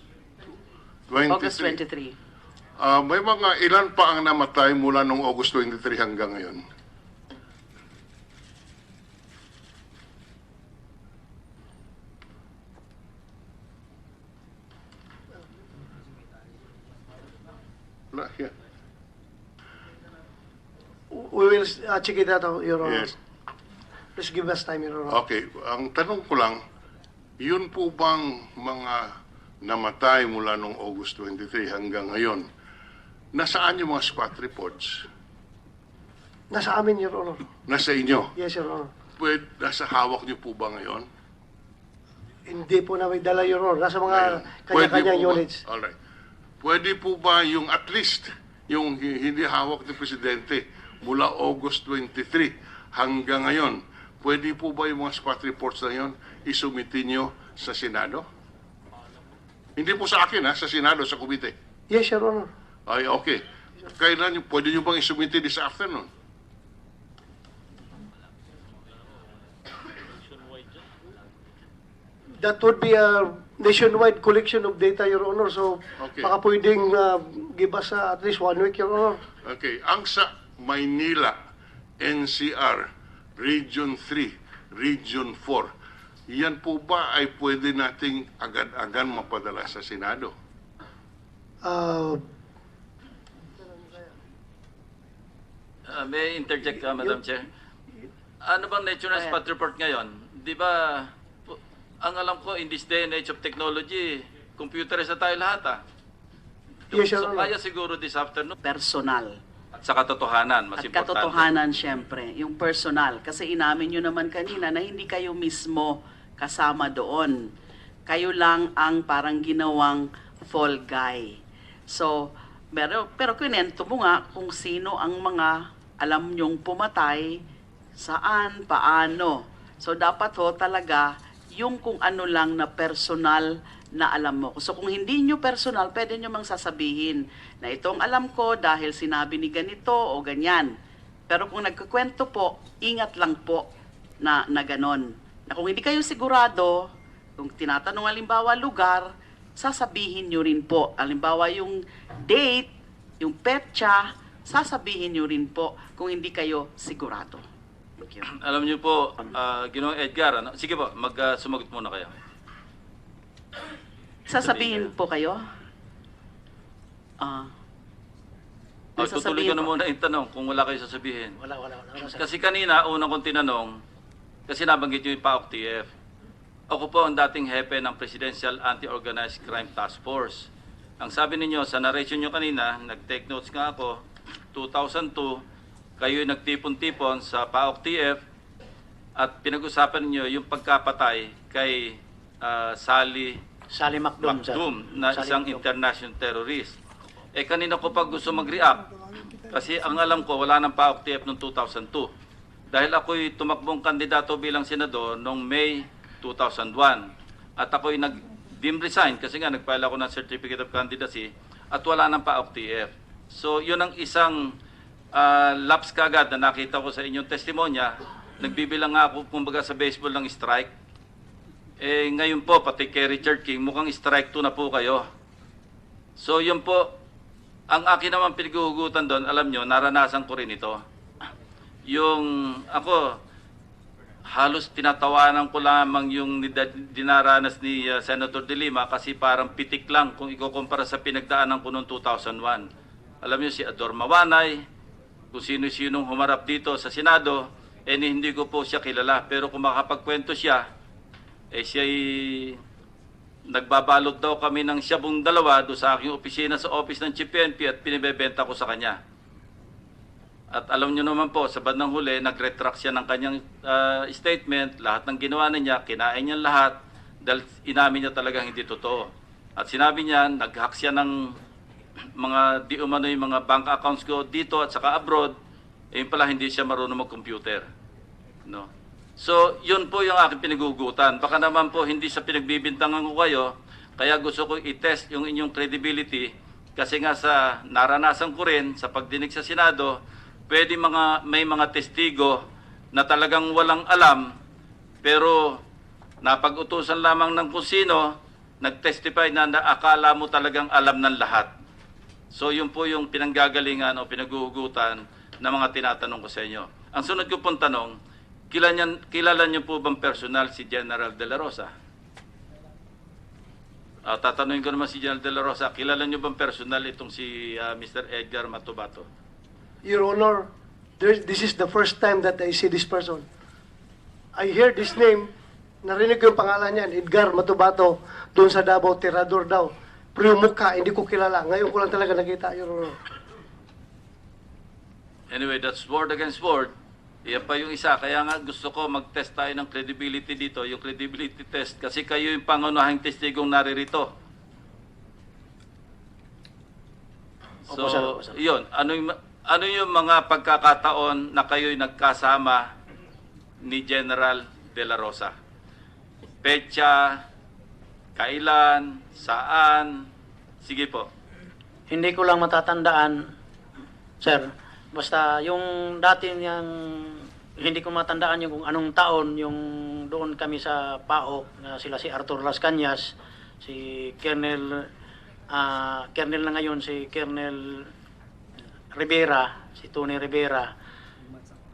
23. August 23. May mga ilan pa ang namatay mula noong August 23 hanggang ngayon? Wala, yeah. We will check it out, Your Honor. Yes. Please give us time, Your Honor. Okay, ang tanong ko lang, yun po bang mga namatay mula noong August 23 hanggang ngayon, nasaan yung mga spot reports? Nasa amin, Your Honor. Nasa inyo? Yes, Your Honor. Nasa hawak niyo po ba ngayon? Hindi po namin dala, Your Honor. Nasa mga Ngayon. kanya-kanyang Pwede po ba- units. Alright. Pwede po ba yung at least, yung hindi hawak ni Presidente mula August 23 hanggang ngayon, pwede po ba yung mga spot reports na yun isumiti nyo sa Senado? Hindi po sa akin sa Senado, sa komite. Yes, Your Honor. Ay, okay. Kailan yung, pwede nyo bang isumiti this afternoon? That would be a nationwide collection of data, Your Honor. So, Okay. baka pwedeng give us at least 1 week, Your Honor. Okay. Ang sa Maynila, NCR, Region 3, Region 4, yan po ba ay pwede nating agad-agad mapadala sa Senado? May I interject, Madam Chair? Ano bang nature ng spot report ngayon? Di ba, ang alam ko, in this day and age of technology, computerized na tayo lahat, Yes, Your So, Honor. kaya siguro this afternoon. Personal. At sa katotohanan, mas At importante. katotohanan, syempre, yung personal. Kasi inamin nyo naman kanina na hindi kayo mismo kasama doon. Kayo lang ang parang ginawang fall guy. So, pero kinento mo nga kung sino ang mga alam nyong pumatay, saan, paano. So, dapat ho talaga yung kung ano lang na personal na alam mo. So kung hindi nyo personal, pwede nyo mang sasabihin na itong alam ko dahil sinabi ni ganito o ganyan. Pero kung nagkukwento po, ingat lang po na ganon. Na kung hindi kayo sigurado, kung tinatanong halimbawa lugar, sasabihin nyo rin po. Halimbawa yung date, yung petsa, sasabihin nyo rin po kung hindi kayo sigurado. Thank you. Alam niyo po, Ginoong Edgar, sige po, sumagot muna kayo. Sasabihin po kayo? Tutuloy ko na muna yung tanong kung wala kayo sasabihin. Wala. Kasi kanina, unang kong tinanong, kasi nabanggit nyo yung PAOK-TF. Ako po ang dating hepe ng Presidential Anti-Organized Crime Task Force. Ang sabi ninyo, sa narration nyo kanina, nag-take notes nga ako, 2002, kayo nagtipon-tipon sa PAOK-TF at pinag-usapan niyo yung pagkapatay kay Sally Macdum, sir. na Sally isang Macdum. international terrorist. Kanina ko pa gusto mag-react kasi ang alam ko wala nang PAOK-TF noong 2002. Dahil ako'y tumakbong kandidato bilang senador noong May 2001 at ako'y nag-dim resign kasi nga nag-file ako ng Certificate of Candidacy at wala nang PAOK-TF. So yun ang isang laps kagad na nakita ko sa inyong testimonya, nagbibilang nga ako kumbaga sa baseball ng strike. Eh ngayon po, pati kay Richard King, mukhang strike 2 na po kayo. So yun po, ang akin naman pinaghuhugutan doon, alam nyo, naranasan ko rin ito. Yung ako, halos tinatawanan ko lamang yung dinaranas ni Senator De Lima kasi parang pitik lang kung ikukumpara sa pinagdaanan ko noong 2001. Alam niyo si Ador Mawanay, kung sino-sinong humarap dito sa Senado, hindi ko po siya kilala. Pero kung makapagkwento siya, siya'y nagbabalot daw kami ng siyabong dalawa doon sa aking opisina sa office ng Chief PNP at pinibebenta ko sa kanya. At alam nyo naman po, sa bandang huli, nag-retract siya ng kanyang statement. Lahat ng ginawa niya, kinain niya lahat dahil inamin niya talagang hindi totoo. At sinabi niya, nag-hack siya ng mga di umano yung mga bank accounts ko dito at saka abroad. Yun pala, hindi siya marunong mag-computer. No? So, yun po yung aking pinigugutan. Baka naman po, hindi sa pinagbibintangan ko kayo, kaya gusto ko i-test yung inyong credibility kasi nga sa naranasan ko rin sa pagdinig sa Senado, pwede may mga testigo na talagang walang alam pero napag-utusan lamang ng kung sino, nag-testify na akala mo talagang alam ng lahat. So yun po yung pinanggagalingan o pinaghuhugutan ng mga tinatanong ko sa inyo. Ang sunod ko pong tanong, kilala niyo po bang personal si General De La Rosa? Tatanungin ko naman si General De La Rosa, kilala niyo bang personal itong si Mr. Edgar Matubato? Your Honor, this is the first time that I see this person. I hear this name, narinig ko yung pangalan niyan, Edgar Matubato, doon sa Davao, Tirador daw. Pero yung mukha, hindi ko kilala. Ngayon ko lang talaga nakita, Your Honor. Anyway, that's word against word. Iyan pa yung isa. Kaya nga gusto ko mag-test tayo ng credibility dito, yung credibility test. Kasi kayo yung pangunahing testigong naririto. So, yun. Ano yung mga pagkakataon na kayo'y nagkasama ni General De La Rosa? Petsa, kailan, saan? Sige po. Hindi ko lang matatandaan, sir. Basta yung dati niyang, hindi ko matandaan yung kung anong taon yung doon kami sa PAOK, na sila si Arthur Las Cañas, si Colonel na ngayon, si Colonel Rivera, si Tony Rivera.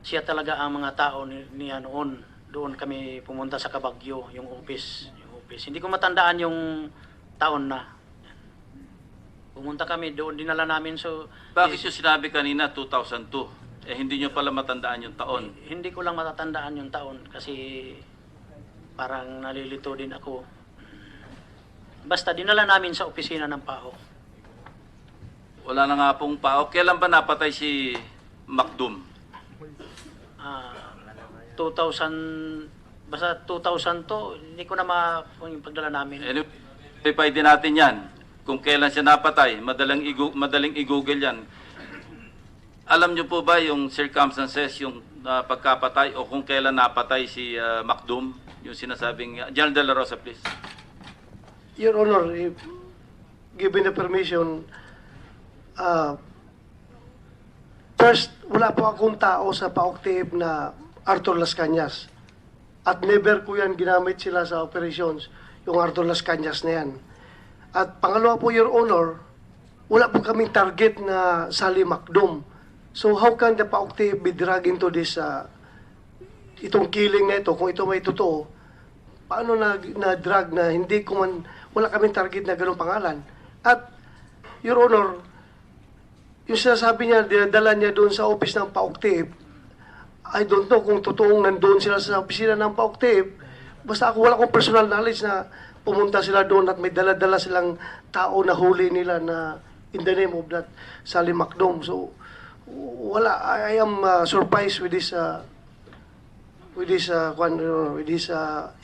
Siya talaga ang mga tao niya noon. Doon kami pumunta sa Kabagyo, yung office. Hindi ko matandaan yung taon na. Pumunta kami doon, dinala namin. So, bakit yung sinabi kanina 2002? Hindi nyo pala matandaan yung taon. Hindi ko lang matatandaan yung taon kasi parang nalilito din ako. Basta dinala namin sa opisina ng PAO. Wala na nga pong PAO. Kailan ba napatay si Macdum? 2000, basta 2000 to, hindi ko na yung pagdala namin. Verify din natin yan. Kung kailan siya napatay, madaling i-google yan. Alam niyo po ba yung circumstances, yung pagkapatay o kung kailan napatay si Macdum? Yung sinasabing, General De La Rosa, please. Your Honor, if given the permission, first, wala po akong tao sa PAOK na Arthur Las Cañas. At never ko yan ginamit sila sa operations, yung Arthur Las Cañas na yan. At pangalawa po, Your Honor, wala po kaming target na Sally Macdum. So how can the PAOK be dragged into this, itong killing na ito, kung ito may totoo, paano na-drag na hindi ko man, wala kaming target na ganung pangalan. At, Your Honor, yung sinasabi niya, dinadala niya doon sa office ng PAOK, I don't know kung totoong nandoon sila sa opisina ng PAOK. Basta ako, wala akong personal knowledge na pumunta sila doon at may dala-dala silang tao na huli nila na in the name of that Sally Macdum. So, wala. I am surprised with this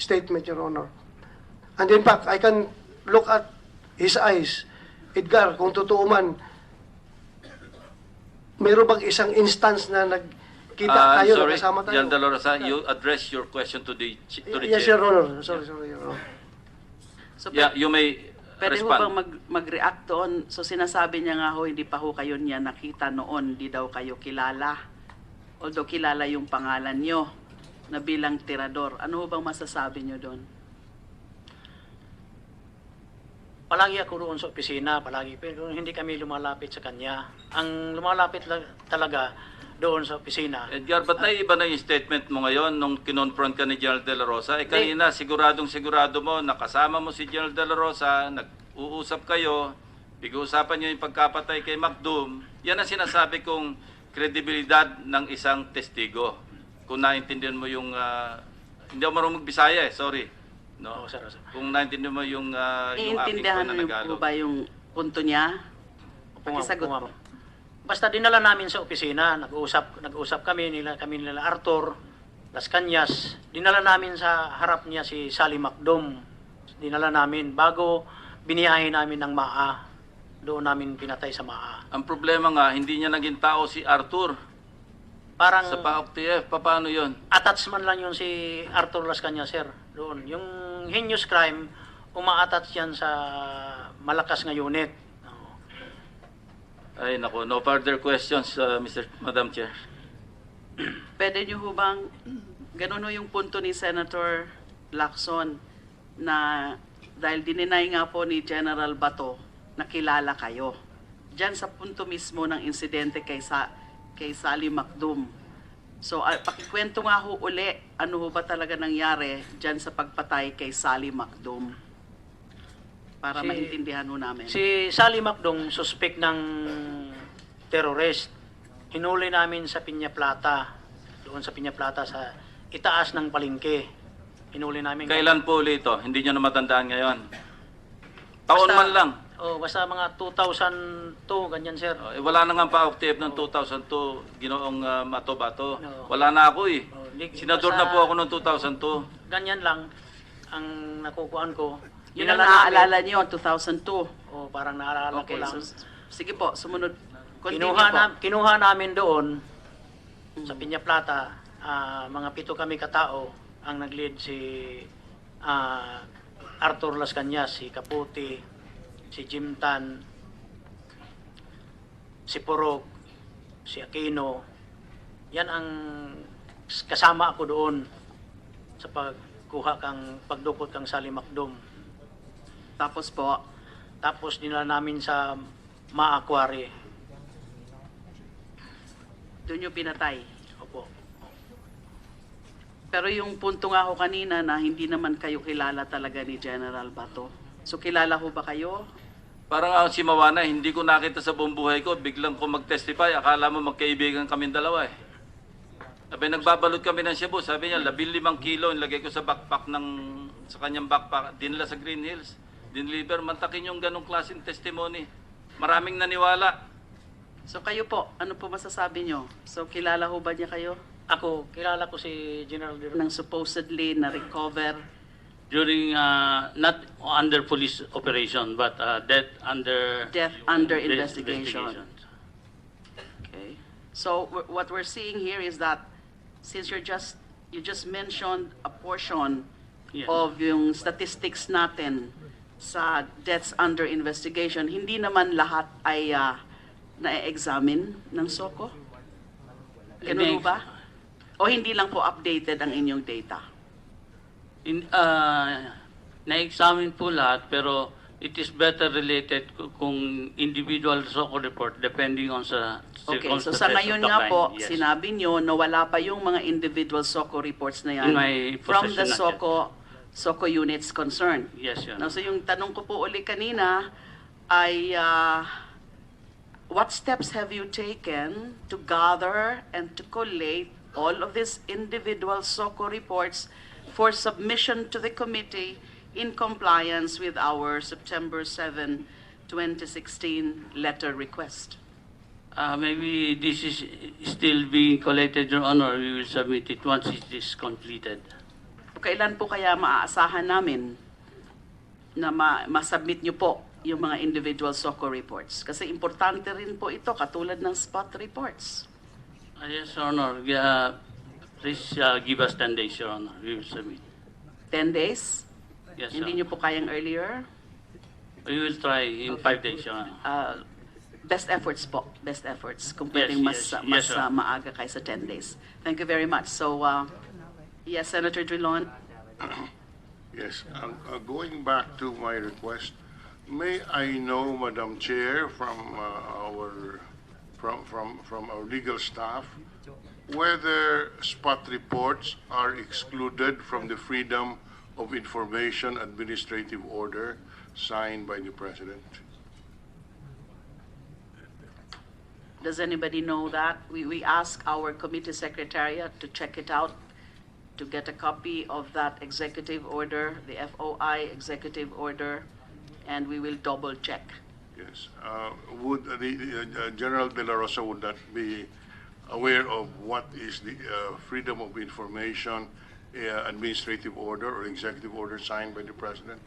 statement, Your Honor. And in fact, I can look at his eyes. Edgar, kung totoo man, meron bang isang instance na nagkita tayo, nakasama tayo? General De La Rosa, you address your question to the Yes, chair. Your Honor. Sorry, Your Honor. So, Yeah, you may Pwede ho respond. bang mag-react doon? So sinasabi niya nga ho, hindi pa ho kayo niya nakita noon, di daw kayo kilala. Although kilala yung pangalan nyo na bilang tirador. Ano ho bang masasabi nyo doon? Palagi ako doon sa opisina, palagi. Pero hindi kami lumalapit sa kanya. Ang lumalapit talaga doon sa opisina. Edgar, ba't naiiba na yung statement mo ngayon nung kinonfront ka ni General De La Rosa? Eh kanina, sigurado mo, nakasama mo si General De La Rosa, nag-uusap kayo, pag-uusapan nyo yung pagkapatay kay Macdum. Yan ang sinasabi kong kredibilidad ng isang testigo. Kung naintindihan mo yung... hindi ako marunong magbisaya sorry. No? Oo, sir. Kung naintindihan mo yung aking Iintindihan niyo po pananagalog. ba yung punto niya? Pakisagot po. Basta dinala namin sa opisina, nag-uusap kami nila Arthur Las Cañas. Dinala namin sa harap niya si Sally Macdum. Dinala namin bago biniyahe namin ng MAA. Doon namin pinatay sa MAA. Ang problema nga, hindi niya naging tao si Arthur. Parang Sa PAOK-TF, paano yun? attachment lang yun si Arthur Las Cañas, sir. Doon. Yung heinous crime, uma-attach yan sa malakas nga unit. Ay, naku, no further questions, Madam Chair. Pwede nyo ho bang, ganun ho yung punto ni Senator Lacson na dahil dininay nga po ni General Bato na kilala kayo. Diyan sa punto mismo ng insidente kay Sally Macdum. So, pakikwento nga ho uli, ano ho ba talaga nangyari diyan sa pagpatay kay Sally Macdum? Para maintindihan ho namin. Si Sally Macdum, suspect ng terrorist. Hinuli namin sa Piña Plata. Doon sa Piña Plata sa itaas ng palengke. Hinuli namin. Kailan po ulit ito? Hindi nyo na matandaan ngayon. Taon man lang. Basta mga 2002, ganyan, sir. Wala na nga PAOK-TF ng 2002, ginoong Mato-Bato. No. Wala na ako eh. Senador basta- na po ako noong 2002. Ganyan lang ang nakukuhaan ko. Yun ang Dinala namin. naaalala nyo, 2002. Parang naalala Okay, ko lang. so sige po, sumunod. Continue po. Kinuha namin doon sa Piña Plata, mga 7 kami katao ang nag-lead si Arthur Las Cañas, si Caputi, si Jim Tan, si Purok, si Aquino. Yan ang kasama ako doon sa pagdukot kang Sally Macdum. Tapos po, Tapos dinala namin sa Maakwari. doon nyo pinatay. Opo. Pero yung punto nga ho kanina na hindi naman kayo kilala talaga ni General Bato. So kilala ho ba kayo? Parang ako si Mawana, hindi ko nakita sa buong buhay ko. Biglang ko mag-testify, akala mo magkaibigan kaming dalawa eh. Sabi, nagbabalot kami ng Cebu. Sabi niya, 15 kilo, nilagay ko sa backpack sa kanyang backpack. Dinala sa Green Hills. Dinliver, mantakin yung ganong klaseng testimony. Maraming naniwala. So kayo po, ano po masasabi nyo? So kilala ho ba niya kayo? Ako, kilala ko si General Dero. Nang supposedly na-recover. During, not under police operation, but death under investigation. Okay. So what we're seeing here is that since you just mentioned a portion Yes. of yung statistics natin sa deaths under investigation, hindi naman lahat ay na-examine ng SOCO? Ganun ba? O hindi lang po updated ang inyong data? Na-examine po lahat, pero it is better related kung individual SOCO report depending on sa Okay, so circumstances sa ngayon of the nga crime. po, Yes. sinabi nyo na wala pa yung mga individual SOCO reports na yan In my from the possession, not SOCO units concerned. Yes, Your Now, Honor. so yung tanong ko po uli kanina ay what steps have you taken to gather and to collate all of these individual SOCO reports for submission to the committee in compliance with our September 7, 2016 letter request? Maybe this is still being collected, Your Honor. We will submit it once it is completed. Kailan po kaya maaasahan namin na masubmit nyo po yung mga individual SOCO reports? Kasi importante rin po ito, katulad ng spot reports. Yes, Your Honor. Please give us 10 days, Your Honor. We will submit. 10 days? Yes, Hindi Your nyo po kayang earlier? We will try in 5 days, Your Honor. Best efforts po. Best efforts. Kung pwedeng Yes, yes, sir. maaga kaysa 10 days. Thank you very much. So, yes, Senator Drilon. Yes, going back to my request, may I know, Madam Chair, from our legal staff, whether spot reports are excluded from the Freedom of Information Administrative Order signed by the President? Does anybody know that? We ask our committee secretariat to check it out, to get a copy of that executive order, the FOI executive order, and we will double check. Yes. Would the General De La Rosa would not be aware of what is the Freedom of Information Administrative Order or Executive Order signed by the President?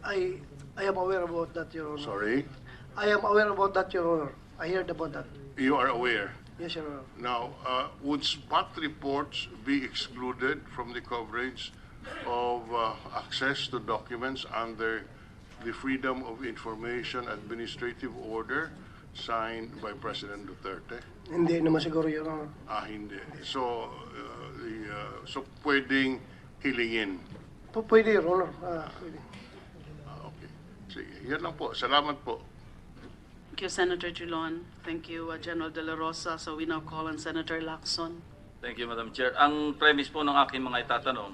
I am aware about that, Your Honor. Sorry? I am aware about that, Your Honor. I heard about that. You are aware? Yes, Your Honor. Now, would spot reports be excluded from the coverage of access to documents under the Freedom of Information Administrative Order signed by President Duterte? Hindi naman siguro, Your Honor. Hindi. So, so pwedeng hilingin. Pwede, Your Honor. Pwede. Okay. Sige, yan lang po. Salamat po. Thank you, Senator Drilon. Thank you, General De La Rosa. So we now call on Senator Lacson. Thank you, Madam Chair. Ang premise po ng aking mga itatanong,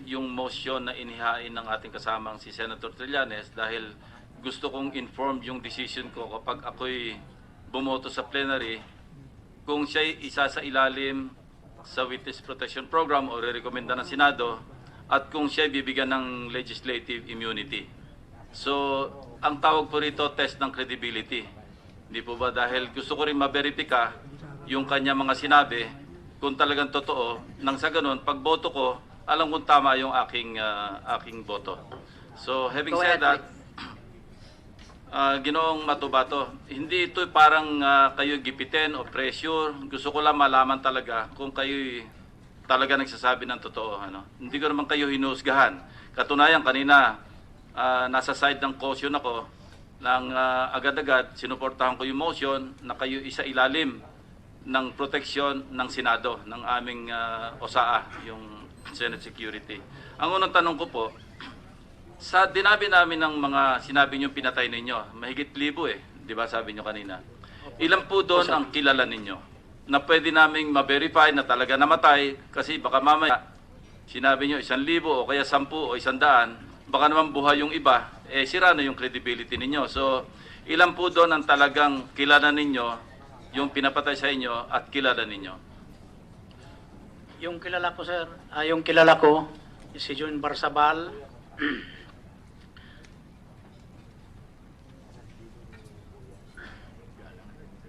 yung motion na inihain ng ating kasamang si Senator Trillanes dahil gusto kong inform yung decision ko kapag ako'y bumoto sa plenary kung siya'y isa sa ilalim sa Witness Protection Program o re-recommenda ng Senado at kung siya'y bibigyan ng legislative immunity. So, ang tawag po rito, test ng credibility. Hindi po ba dahil gusto ko rin ma-verify yung kanya mga sinabi kung talagang totoo, nang sa ganun, pag boto ko, alam kung tama yung aking boto. So, having Go said ahead, that, Ginoong Matubato, hindi ito parang kayo gipitin o pressure. Gusto ko lang malaman talaga kung kayo talaga nagsasabi ng totoo. Ano? Hindi ko naman kayo hinusgahan. Katunayan, kanina, nasa side ng caution ako ng agad-agad, sinuportahan ko yung motion na kayo isa ilalim ng proteksyon ng Senado, ng aming OSAA, yung Senate Security. Ang unang tanong ko po, sa dinabi namin ng mga sinabi niyo pinatay ninyo, mahigit 1,000 di ba sabi niyo kanina? Ilan po doon ang kilala ninyo na pwede naming ma-verify na talaga namatay kasi baka mamaya sinabi niyo 1,000 o kaya 10 o 100, baka naman buhay yung iba, sira na yung credibility ninyo. So, ilan po doon ang talagang kilala ninyo, yung pinapatay sa inyo at kilala ninyo? Yung kilala ko, sir, yung kilala ko, si June Barsabal,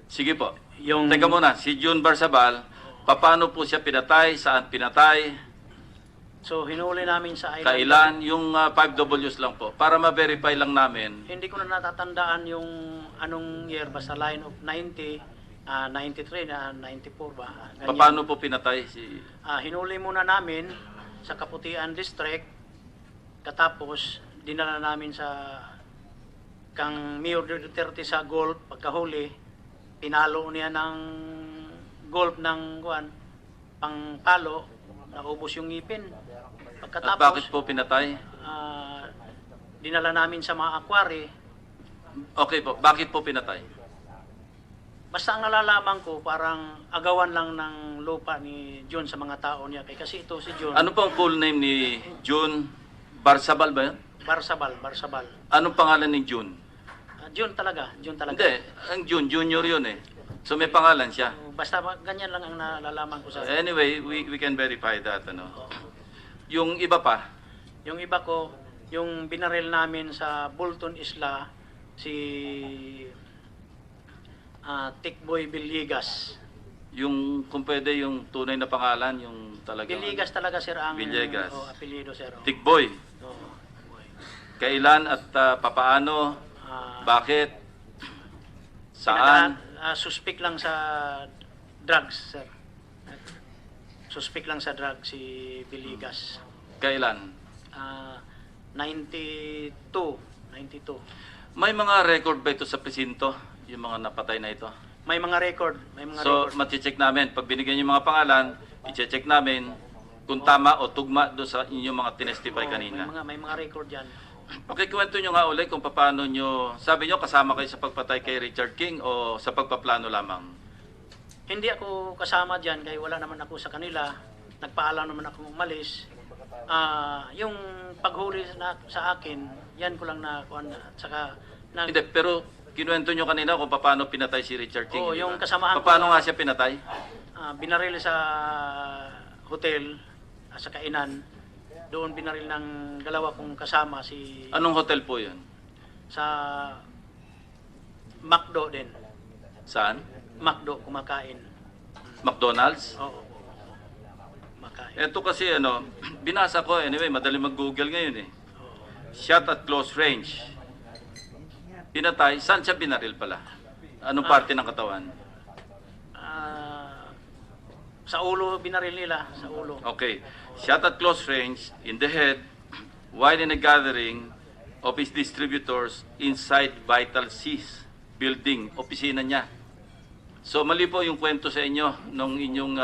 Sige po. Yung- Teka muna, si June Barsabal, paano po siya pinatay, saan pinatay, so hinuli namin sa island. kailan, yung 5Ws lang po, para ma-verify lang namin. Hindi ko na natatandaan yung anong year, basta line of 90, 93, 94 ba? Ganyan. Paano po pinatay si... Hinuli muna namin sa Kaputian District, katapos dinala namin sa kang Mayor Duterte sa golf. Pagkahuli, pinalo niya ng golf ng pangpalo, naubos yung ngipin. At Pagkatapos, bakit po pinatay? dinala namin sa mga aquari. Okay po, bakit po pinatay? Basta ang nalalaman ko, parang agawan lang ng lupa ni John sa mga tao niya. Kasi ito si John, Ano pong full name ni June Barsabal ba yun? Barsabal. Anong pangalan ni June? John talaga. Hindi, ang June, junior yun eh. So may pangalan siya. Basta ganyan lang ang nalalaman ko sa... Anyway, we can verify that. Ano. Yung iba pa, Yung iba ko, yung binaril namin sa Bolton Isla, si Tikboy Villegas. yung kung pwede yung tunay na pangalan, yung talagang... Villegas talaga, sir, ang Villegas. apelyido, sir. Tikboy. Oo. Kailan at papaano? Bakit? Saan? Suspect lang sa drugs, sir. Suspect lang sa drugs si Villegas. Kailan? 92. May mga record ba ito sa presinto, yung mga napatay na ito? May mga record. So, mati-check namin. Pag binigyan yung mga pangalan, i-check namin kung tama o tugma doon sa inyong mga tinestify kanina. May mga record yan. Pakikwento nyo nga ulit kung paano nyo, sabi nyo kasama kayo sa pagpatay kay Richard King o sa pagpaplano lamang? Hindi ako kasama dyan, kaya wala naman ako sa kanila. Nagpaalam naman ako umalis. Yung paghuli sa akin, yan ko lang na kuan at saka Hindi, pero kinuwento nyo kanina kung paano pinatay si Richard King. Oo, di yung ba? kasamahan ko- Paano nga siya pinatay? binaril sa hotel sa kainan. Doon binaril ng dalawa kong kasama si Anong hotel po yun? sa McDo din. Saan? McDo kumakain. McDonald's? Oo. Kumakain. Ito kasi binasa ko, anyway, madali mag-google ngayon eh. Shot at close range. Pinatay, saan siya binaril pala? Anong parte ng katawan? Sa ulo binaril nila, sa ulo. Okay. Shot at close range, in the head, while in a gathering of his distributors inside Vital Seas building, opisina niya. So mali po yung kwento sa inyo nung inyong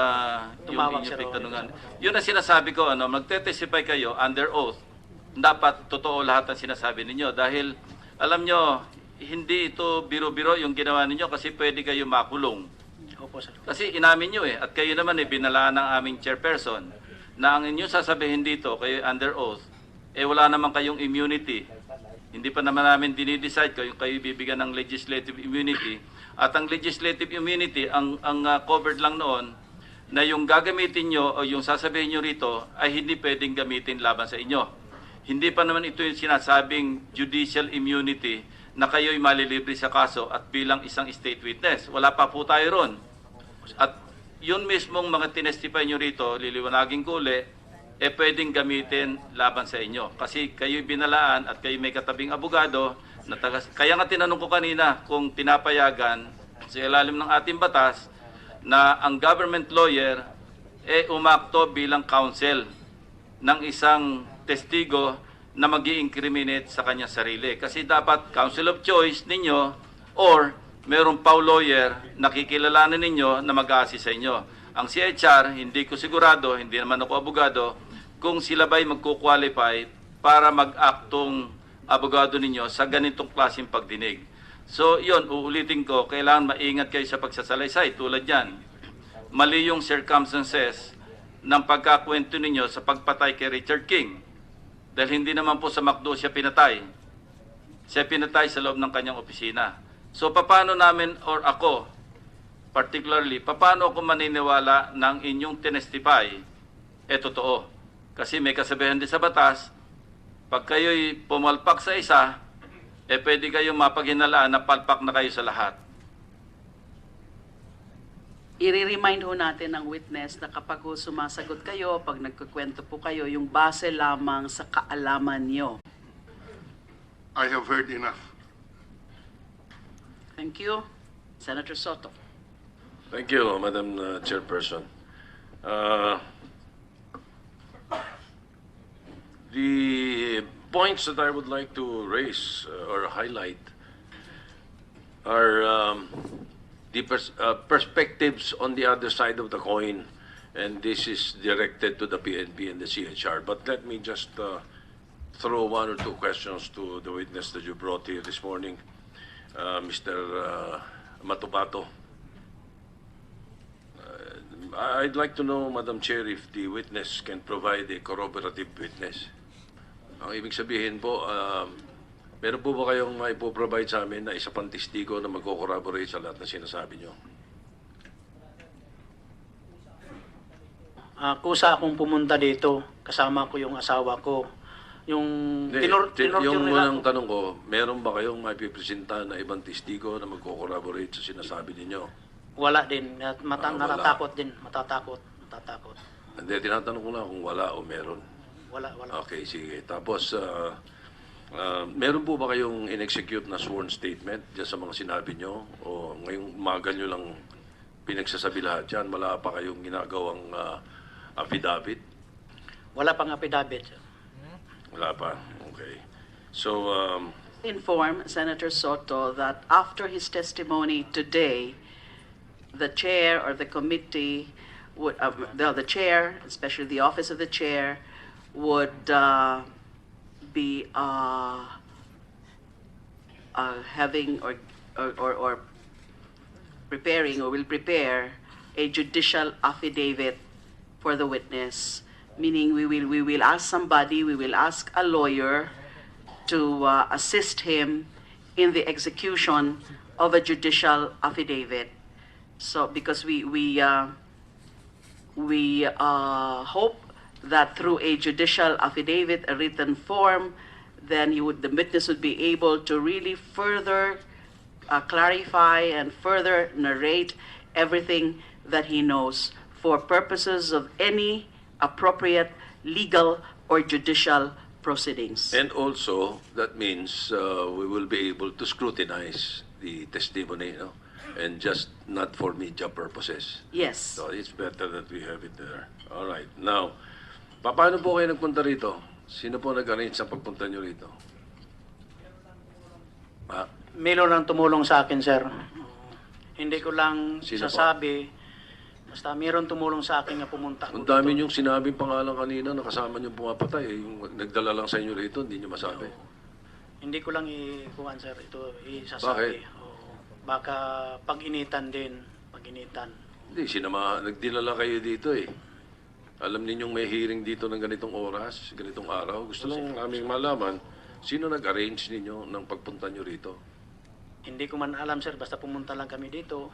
Tumawag si pinagtanungan. Yun ang sinasabi ko, magte-testify kayo under oath. Dapat totoo lahat ang sinasabi ninyo dahil alam nyo, hindi ito biro-biro yung ginawa ninyo kasi pwede kayo makulong. Opo, sir. Kasi inamin nyo at kayo naman binalaan ng aming chairperson na ang inyong sasabihin dito, kayo under oath, wala naman kayong immunity. Hindi pa naman namin dinidecide kung kayo bibigyan ng legislative immunity. At ang legislative immunity, ang covered lang noon, na yung gagamitin nyo o yung sasabihin nyo rito ay hindi pwedeng gamitin laban sa inyo. Hindi pa naman ito yung sinasabing judicial immunity na kayo'y malilibre sa kaso at bilang isang state witness. Wala pa po tayo ron. At yun mismong mga tinestify nyo rito, liliwanagin ko uli, pwedeng gamitin laban sa inyo. Kasi kayo'y binalaan at kayo may katabing abogado, kaya nga tinanong ko kanina kung pinapayagan sa ilalim ng ating batas na ang government lawyer umakto bilang counsel ng isang testigo na mag-i-incriminate sa kanyang sarili. Kasi dapat counsel of choice ninyo or meron pa lawyer na kikilalanin ninyo na mag-a-assist sa inyo. Ang CHR, hindi ko sigurado, hindi naman ako abogado, kung sila ba'y magkukwalify para mag-aktong abogado ninyo sa ganitong klaseng pagdinig. So, yon uulitin ko, kailangan maingat kayo sa pagsasalaysay. Tulad yan, mali yung circumstances ng pagkakwento ninyo sa pagpatay kay Richard King. Dahil hindi naman po sa McDo siya pinatay. Siya pinatay sa loob ng kanyang opisina. So, paano namin, or ako, particularly, paano ako maniniwala ng inyong tinestify, totoo. Kasi may kasabihan din sa batas, pag kayo'y pumalpak sa isa, pwede kayong mapaghinalaan na palpak na kayo sa lahat. I-remind ho natin ng witness na kapag ho sumasagot kayo, pag nagkukwento po kayo, yung base lamang sa kaalaman nyo. I have heard enough. Thank you. Senator Soto. Thank you, Madam Chairperson. The points that I would like to raise or highlight are the perspectives on the other side of the coin, and this is directed to the PNP and the CHR. But let me just throw one or two questions to the witness that you brought here this morning, Mr. Matupato. I'd like to know, Madam Chair, if the witness can provide a corroborative witness. Ang ibig sabihin po, meron po ba kayong maipoprovide sa amin na isa pang testigo na mag-corroborate sa lahat na sinasabi nyo? Kusa akong pumunta dito, kasama ko yung asawa ko. Yung Yung unang tanong ko, meron ba kayong maipipresenta na ibang testigo na mag-corroborate sa sinasabi ninyo? wala din. At Wala. natatakot din. Matatakot. Hindi, tinatanong ko lang kung wala o meron. Wala. Okay, sige. Tapos, meron po ba kayong in-execute na sworn statement dyan sa mga sinabi nyo? O ngayong umaga nyo lang pinagsasabi lahat dyan? Wala pa kayong ginagawang affidavit? Wala pang affidavit. Wala pa. Okay. Okay. So, Inform Senator Soto that after his testimony today, the chair or the committee would, the chair, especially the office of the chair, would be having or preparing or will prepare a judicial affidavit for the witness, meaning we will ask somebody, we will ask a lawyer to assist him in the execution of a judicial affidavit. So because we hope that through a judicial affidavit, a written form, then the witness would be able to really further clarify and further narrate everything that he knows for purposes of any appropriate legal or judicial proceedings. and also, that means we will be able to scrutinize the testimony, no? And just not for media purposes. Yes. So it's better that we have it there. All right. Now, paano po kayo nagpunta rito? Sino po nag-arrange sa pagpunta nyo rito? Ah, Milo lang tumulong sa akin, sir. Hindi ko lang Sino po? sasabi. Basta mayroon tumulong sa akin na pumunta. ang dami niyong sinabing pangalan kanina na kasama niyong pumapatay. Yung nagdala lang sa inyo rito, hindi niyo masabi. Hindi ko lang ikuhan, sir. Ito isasabi. Bakit? Oo. Baka pag-initan din. Pag-initan. Hindi, nagdilala kayo dito eh. Alam ninyong may hearing dito ng ganitong oras, ganitong araw. Gusto lang naming malaman, sino nag-arrange ninyo ng pagpunta nyo rito? Hindi ko man alam, sir. Basta pumunta lang kami dito.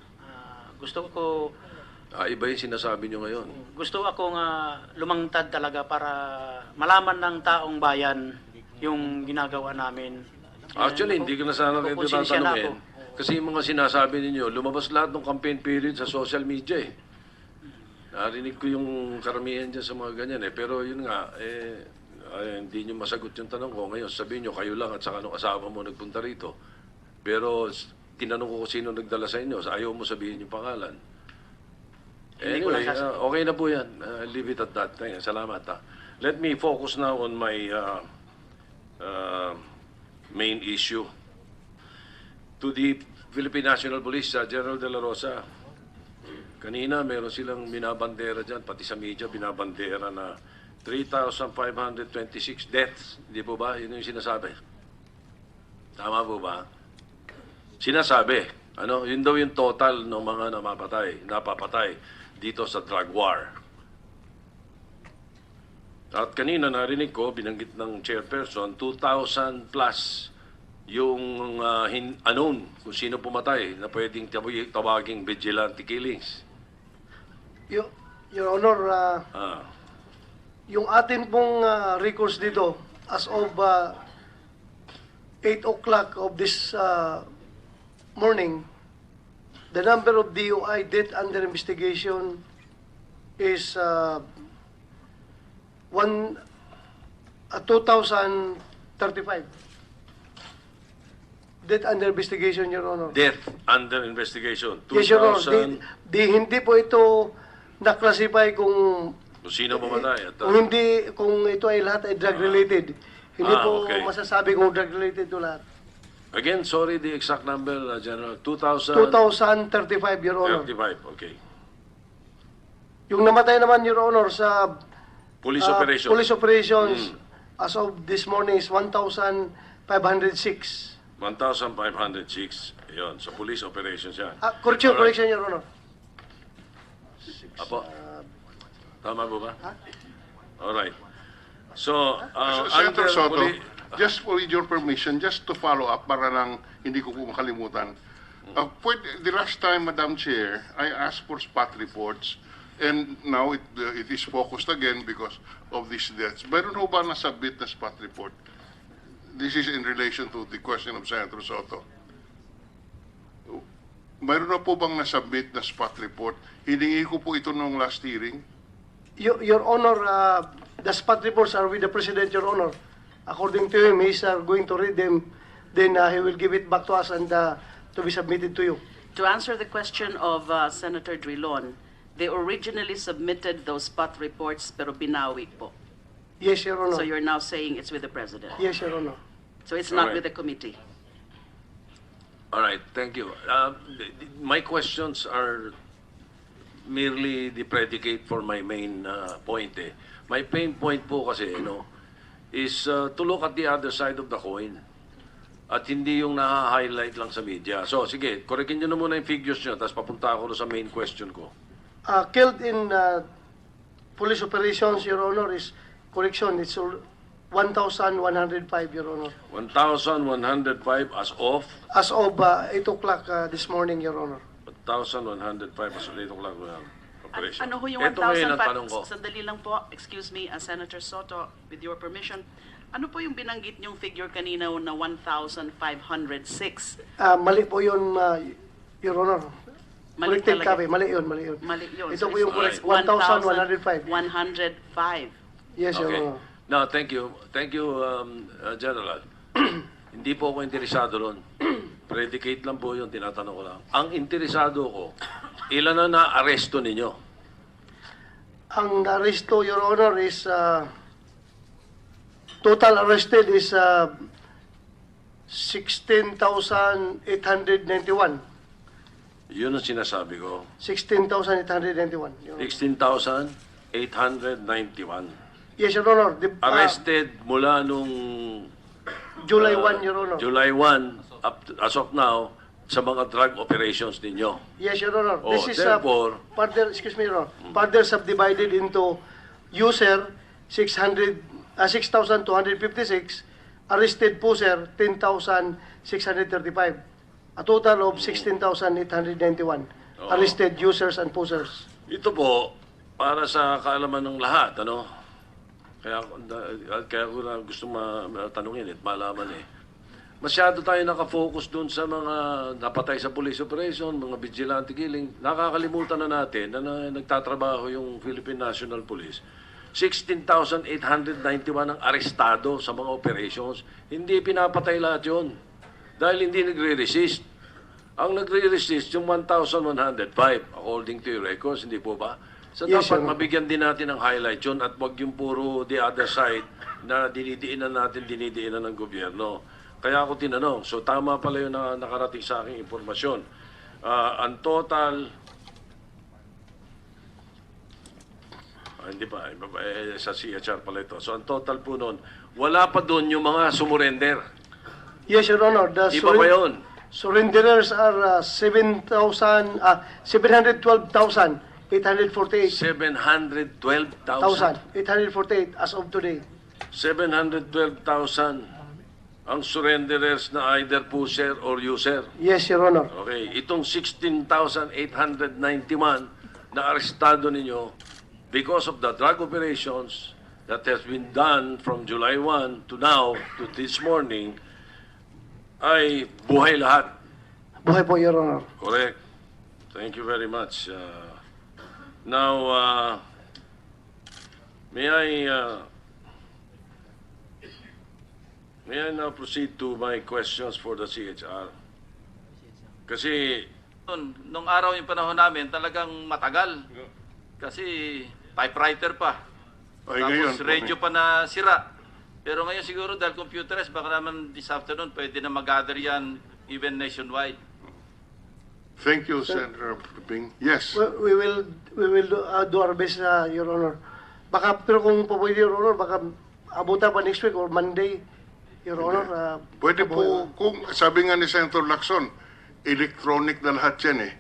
Gusto ko Iba yung sinasabi nyo ngayon. Gusto akong lumangtad talaga para malaman ng taong bayan yung ginagawa namin. Actually, hindi ko na sana rin ito Konsensya na tatanungin. Kasi yung mga sinasabi ninyo, lumabas lahat ng campaign period sa social media eh. Narinig ko yung karamihan dyan sa mga ganyan eh. Pero yun nga, hindi nyo masagot yung tanong ko. Ngayon, sabihin nyo, kayo lang at saka nung asawa mo nagpunta rito. Pero tinanong ko kung sino nagdala sa inyo. Ayaw mo sabihin yung pangalan. Hindi ko Anyway, lang sasabihin. okay na po yan. Leave it at that. Salamat. Let me focus now on my main issue. To the Philippine National Police, General De La Rosa, kanina meron silang binabandera dyan, pati sa media binabandera na 3,526 deaths. Hindi po ba? Yun yung sinasabi. Tama po ba? Sinasabi. Yun daw yung total ng mga napapatay dito sa drug war. At kanina narinig ko, binanggit ng chairperson, 2,000 plus yung unknown kung sino pumatay na pwedeng tawaging vigilante killings. Your Honor, yung atin pong records dito, as of 8 o'clock of this morning, the number of DUI death under investigation is 2,035. Death under investigation, Your Honor. Death under investigation. Yes, Your Honor. 2,000. Hindi po ito na-classify kung Kung sino pumatay. kung ito ay lahat ay drug-related. Hindi po okay. masasabi kung drug-related ito lahat. Again, sorry, the exact number, General. 2,000. 2,035, Your Honor. 35, okay. Yung namatay naman, Your Honor, sa Police operation. police operations as of this morning is 1,506. 1,506. Ayun, sa police operations yan. Correction, Alright. Your Honor. Apo. Tama po ba? Alright. So, Senator under Soto, police- with your permission, just to follow up para lang hindi ko po makalimutan. The last time, Madam Chair, I asked for spot reports and now it is focused again because of these deaths. Meron ho ba nasubmit na spot report? This is in relation to the question of Senator Soto. Mayroon na po bang nasubmit na spot report? Hiningi ko po ito nung last hearing. Your Honor, the spot reports are with the President, Your Honor. According to him, he's going to read them. Then he will give it back to us and to be submitted to you. To answer the question of Senator Drilon, they originally submitted those spot reports pero binawi po. Yes, Your Honor. So you're now saying it's with the President. Yes, Your Honor. So it's not Alright. with the committee. All right, thank you. My questions are merely the predicate for my main point. My main point po kasi, is to look at the other side of the coin. At hindi yung na-highlight lang sa media. So, sige, korekin nyo na muna yung figures nyo, tapos papunta ako sa main question ko. Killed in police operations, Your Honor, is correction. It's 1,105, Your Honor. 1,105 as of As of 8 o'clock this morning, Your Honor. 1,105 as of 8 o'clock operation. Ano ho yung Ito ngayon ang 1,005? tanong ko. Sandali lang po. Excuse me, Senator Soto, with your permission. Ano po yung binanggit niyong figure kanina na 1,506? Mali po yun, Your Honor. Mali Corrected talaga. copy. Mali yun, mali yun. Mali yun. Ito So po yung it's 1,105. 1,105. Yes, Your Okay. Honor. No, thank you. Thank you, General. Hindi po ako interesado ron. Predicate lang po yung tinatanong ko lang. Ang interesado ko, ilan na na-aresto ninyo? Ang aresto, Your Honor, is total arrested is 16,891. Yun ang sinasabi ko. 16,891. Your Honor. 16,891. Yes, Your Honor. Arrested mula nung July 1, Your Honor. July 1 up to, as of now sa mga drug operations ninyo. Yes, Your Honor. Oh, This is therefore- further, excuse me, Your Honor, further subdivided into user 6,256, arrested po, sir, 10,635. A total of 16,891 Oo. arrested users and posers. Ito po, para sa kaalaman ng lahat, Kaya ko na gusto matanungin at malaman Masyado tayo nakafocus dun sa mga napatay sa police operation, mga vigilante killing. Nakakalimutan na natin na nagtatrabaho yung Philippine National Police. 16,891 ang arestado sa mga operations. Hindi pinapatay lahat yun. Dahil hindi nagre-resist. Ang nagre-resist yung 1,105 according to your records, hindi po ba? So Yes, dapat Your Honor. mabigyan din natin ng highlight yun at wag yung puro the other side na dinidiinan ng gobyerno. Kaya ako tinanong. So tama pala yung nakarating sa aking impormasyon. Ang total... hindi pa, sa CHR pala ito. So ang total po nun, wala pa doon yung mga sumurrender. Yes, Your Honor. The Iba ba yun? surrenderers are 712,848. 712,000. 848 as of today. 712,000 ang surrenderers na either pusher or user. Yes, Your Honor. Okay, itong 16,891 na arestado ninyo because of the drug operations that has been done from July 1 to now, to this morning, ay buhay lahat. Buhay po, Your Honor. Correct. Thank you very much. Now, may I now proceed to my questions for the CHR? Kasi, Nung araw yung panahon namin, talagang matagal. Kasi typewriter pa. Ay, Tapos ngayon, radio pa na sira. Pero ngayon siguro dahil computerized, baka naman this afternoon pwede na mag-gather yan even nationwide. Thank you, Senator Ping. Yes. We will do our best, Your Honor. Baka, pero kung po pwede, Your Honor, baka abutan pa next week or Monday, Your Honor. Pwede po, kung sabi nga ni Senator Lacson, electronic na lahat yan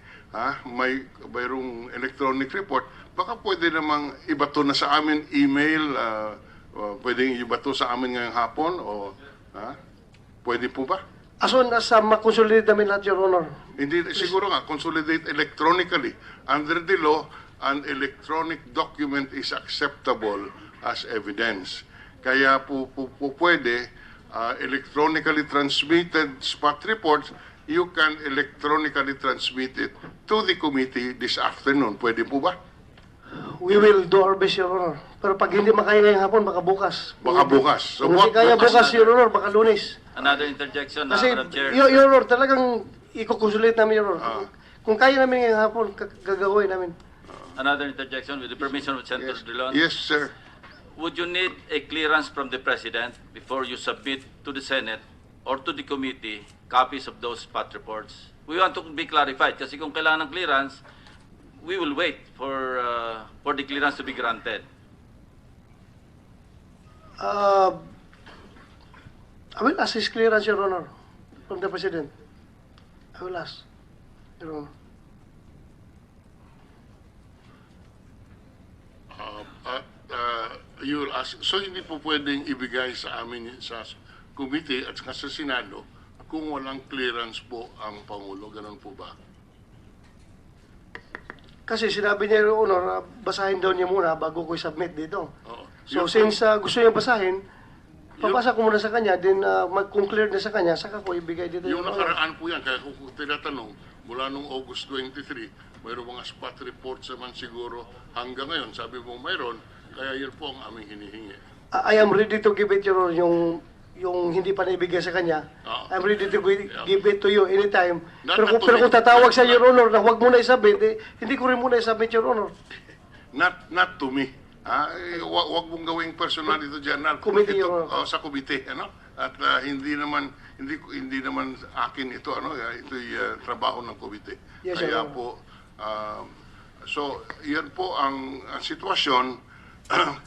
mayroong electronic report, baka pwede namang ibato na sa amin email, pwedeng ibato sa amin ngayong hapon, pwede po ba? As soon as makonsolidate namin lahat, Your Honor. Hindi, siguro nga, consolidate electronically. Under the law, an electronic document is acceptable as evidence. Kaya po pwede, electronically transmitted spot reports, you can electronically transmit it to the committee this afternoon. Pwede po ba? We will do our best, Your Honor. Pero pag hindi makaya ngayong hapon, baka bukas. Baka bukas. So Kung hindi kaya bukas, Your Honor, baka Lunes. Another interjection, Kasi, Madam Chair. Your Honor, talagang ikukonsulate namin, Your Honor. Kung kaya namin ngayong hapon, gagawin namin. Another interjection with the permission of Senator Drilon. Yes, sir. would you need a clearance from the President before you submit to the Senate or to the committee copies of those spot reports? We want to be clarified kasi kung kailangan ng clearance, we will wait for the clearance to be granted. I will ask his clearance, Your Honor, from the President. I will ask, Your Honor. You will ask, so hindi po pwedeng ibigay sa amin sa committee at saka sa Senado kung walang clearance po ang Pangulo. Ganun po ba? Kasi sinabi niya, Your Honor, basahin daw niya muna bago ko i-submit dito. Oo. So since gusto niya basahin, papasa ko muna sa kanya, then kung clear na sa kanya, saka ko ibigay dito. Yung Your Honor. nakaraan po yan, kaya kung tinatanong, mula nung August 23, mayroong mga spot reports naman siguro hanggang ngayon. Sabi mo mayroon, kaya yun po ang aming hinihingi. I am ready to give it, Your Honor, yung hindi pa naibigay sa kanya. I'm ready to give it to you anytime. Pero kung tatawag sa Your Honor na huwag mo na isubmit, hindi ko rin muna isubmit, Your Honor. Not to me. Wag mong gawing personal ito dyan. Committee, ito, sa komite, ano? At hindi naman akin ito, ano? Ito'y trabaho ng komite. Yes, Kaya Your po, so yan po ang sitwasyon.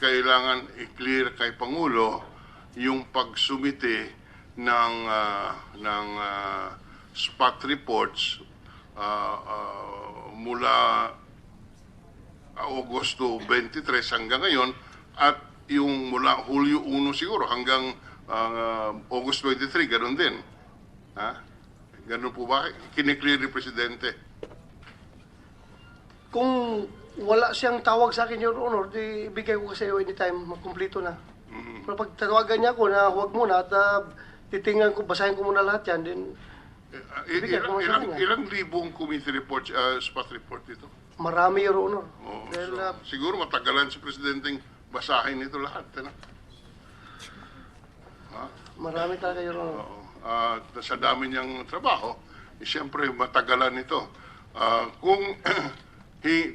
Kailangan i-clear kay Pangulo yung pagsumite ng spot reports mula Agosto 23 hanggang ngayon at yung mula Hulyo 1 siguro hanggang August 23, ganun din. Ha? Ganun po ba? Kiniklear ni Presidente. Kung wala siyang tawag sa akin, Your Honor, di ibigay ko sa iyo anytime, makumpleto na. Pero pag tawagan niya ako na huwag muna at titingnan ko, basahin ko muna lahat yan, then ibigay ko muna sa kanya. Ilang libong committee reports, spot report dito? Marami, Your Honor. So, siguro matagalan si Presidenteng basahin ito lahat. Ano? Marami talaga, Your Honor. Sa dami niyang trabaho, siyempre matagalan ito.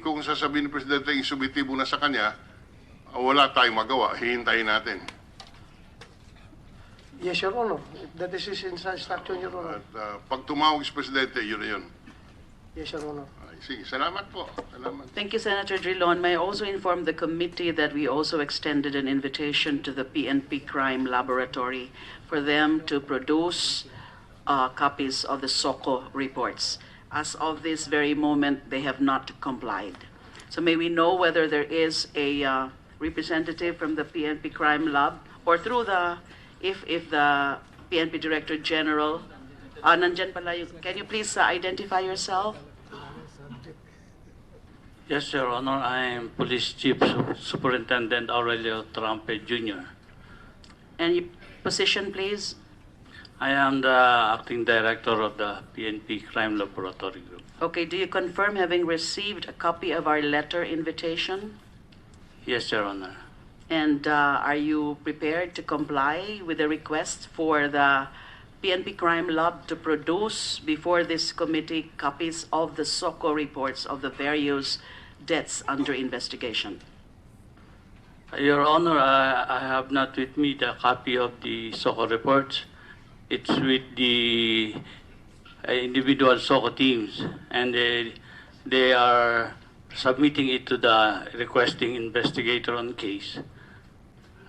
Kung sasabihin ni Presidente isubiti muna sa kanya, wala tayong magawa. Hihintayin natin. Yes, Your Honor. That is his instruction, Your Honor. At pag tumawag si Presidente, yun na yun. Yes, Your Honor. Sige, salamat po. Salamat. Thank you, Senator Drilon. May I also inform the committee that we also extended an invitation to the PNP Crime Laboratory for them to produce copies of the SOCO reports. As of this very moment, they have not complied. So may we know whether there is a representative from the PNP Crime Lab or through the, if the PNP Director General, nandyan pala yung, can you please identify yourself? Yes, Your Honor. I am Police Chief Superintendent Aurelio Trampe Jr. Any position, please? I am the Acting Director of the PNP Crime Laboratory Group. Okay, do you confirm having received a copy of our letter invitation? Yes, Your Honor. And are you prepared to comply with the request for the PNP Crime Lab to produce before this committee copies of the SOCO reports of the various deaths under investigation? Your Honor, I have not with me the copy of the SOCO reports. It's with the individual SOCO teams, and they are submitting it to the requesting investigator on case.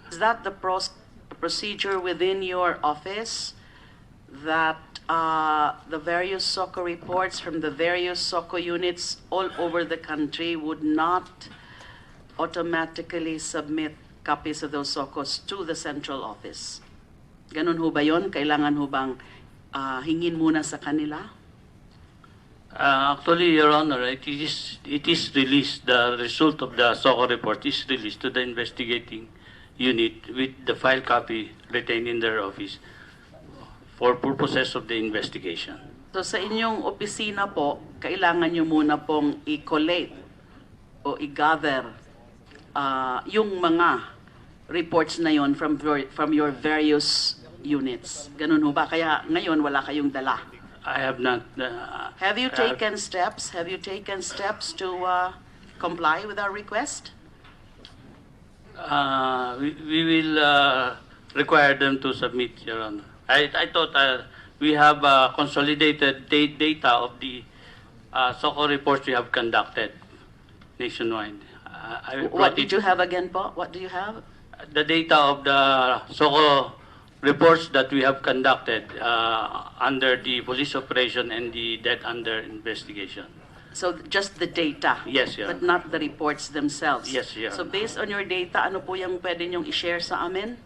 Is that the procedure within your office, that the various SOCO reports from the various SOCO units all over the country would not automatically submit copies of those SOCOs to the central office? Ganun ho ba yun? Kailangan ho bang hingin muna sa kanila? Actually, Your Honor, it is released, the result of the SOCO report is released to the investigating unit with the file copy retained in their office for purposes of the investigation. So sa inyong opisina po, kailangan nyo muna pong i-collate o i-gather yung mga reports na yon from your various units. Ganun ho ba? Kaya ngayon wala kayong dala. I have not. Have you taken steps? Have you taken steps to comply with our request? We will require them to submit, Your Honor. I thought we have consolidated data of the SOCO reports we have conducted nationwide. What did you have again po? What do you have? The data of the SOCO reports that we have conducted under the police operation and the death under investigation. So just the data? Yes, Your But Honor. not the reports themselves? Yes, Your So Honor. based on your data, ano po yung pwede nyong i-share sa amin?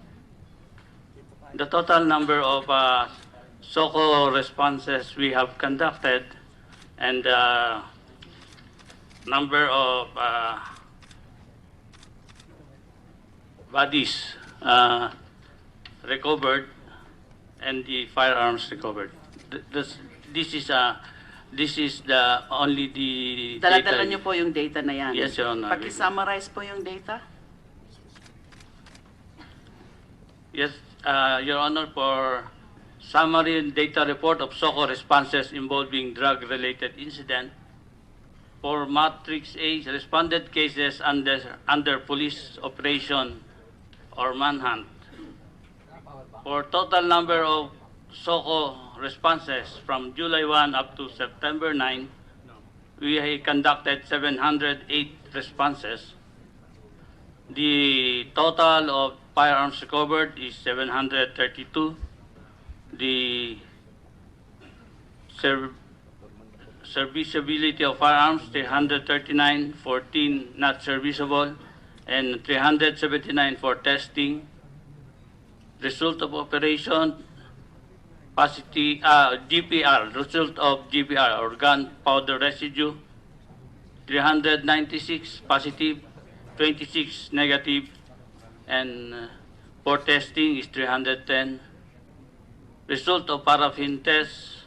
The total number of SOCO responses we have conducted and number of bodies recovered and the firearms recovered. This is the only the Dala-dala data. nyo po yung data na yan? Yes, Your Honor. Paki-summarize po yung data? Yes, Your Honor, for summary and data report of SOCO responses involving drug-related incident, for Matrix A responded cases under police operation or manhunt. For total number of SOCO responses from July 1 up to September 9, we conducted 708 responses. The total of firearms recovered is 732. The serviceability of firearms, 339, 14 not serviceable, and 379 for testing. Result of operation, GPR, result of GPR or gunpowder residue, 396 positive, 26 negative, and for testing is 310. Result of paraffin test,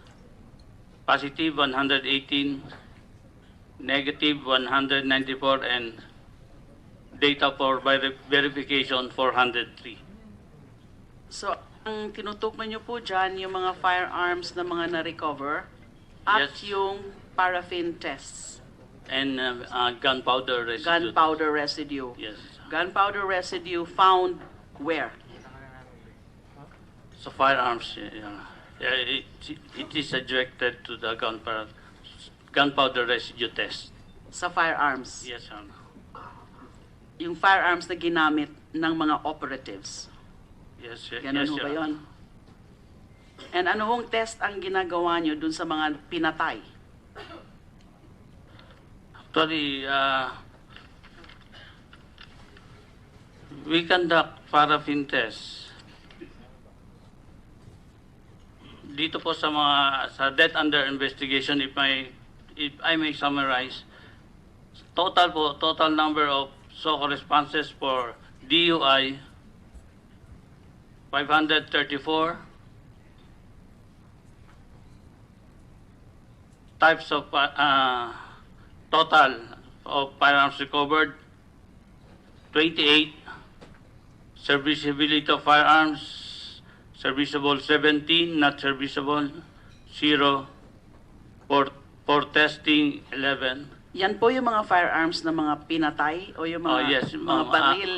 positive 118, negative 194, and data for verification 403. So, ang tinutukoy nyo po dyan, yung mga firearms na mga na-recover at Yes. yung paraffin tests, And gunpowder residue. gunpowder residue. Yes. Gunpowder residue found where? So firearms, it is subjected to the gunpowder residue test. Sa firearms. Yes, Your Honor. Yung firearms na ginamit ng mga operatives. Yes, Ganun yes, ho Your ba Honor. yun? And ano hong test ang ginagawa nyo dun sa mga pinatay? Actually, we conduct paraffin tests. Dito po sa death under investigation, if I may summarize, total number of SOCO responses for DUI 534, types of total of firearms recovered 28, serviceability of firearms serviceable 17, not serviceable 0, for testing 11. Yan po yung mga firearms na mga pinatay o yung mga, Oh, yes, mga ma'am. baril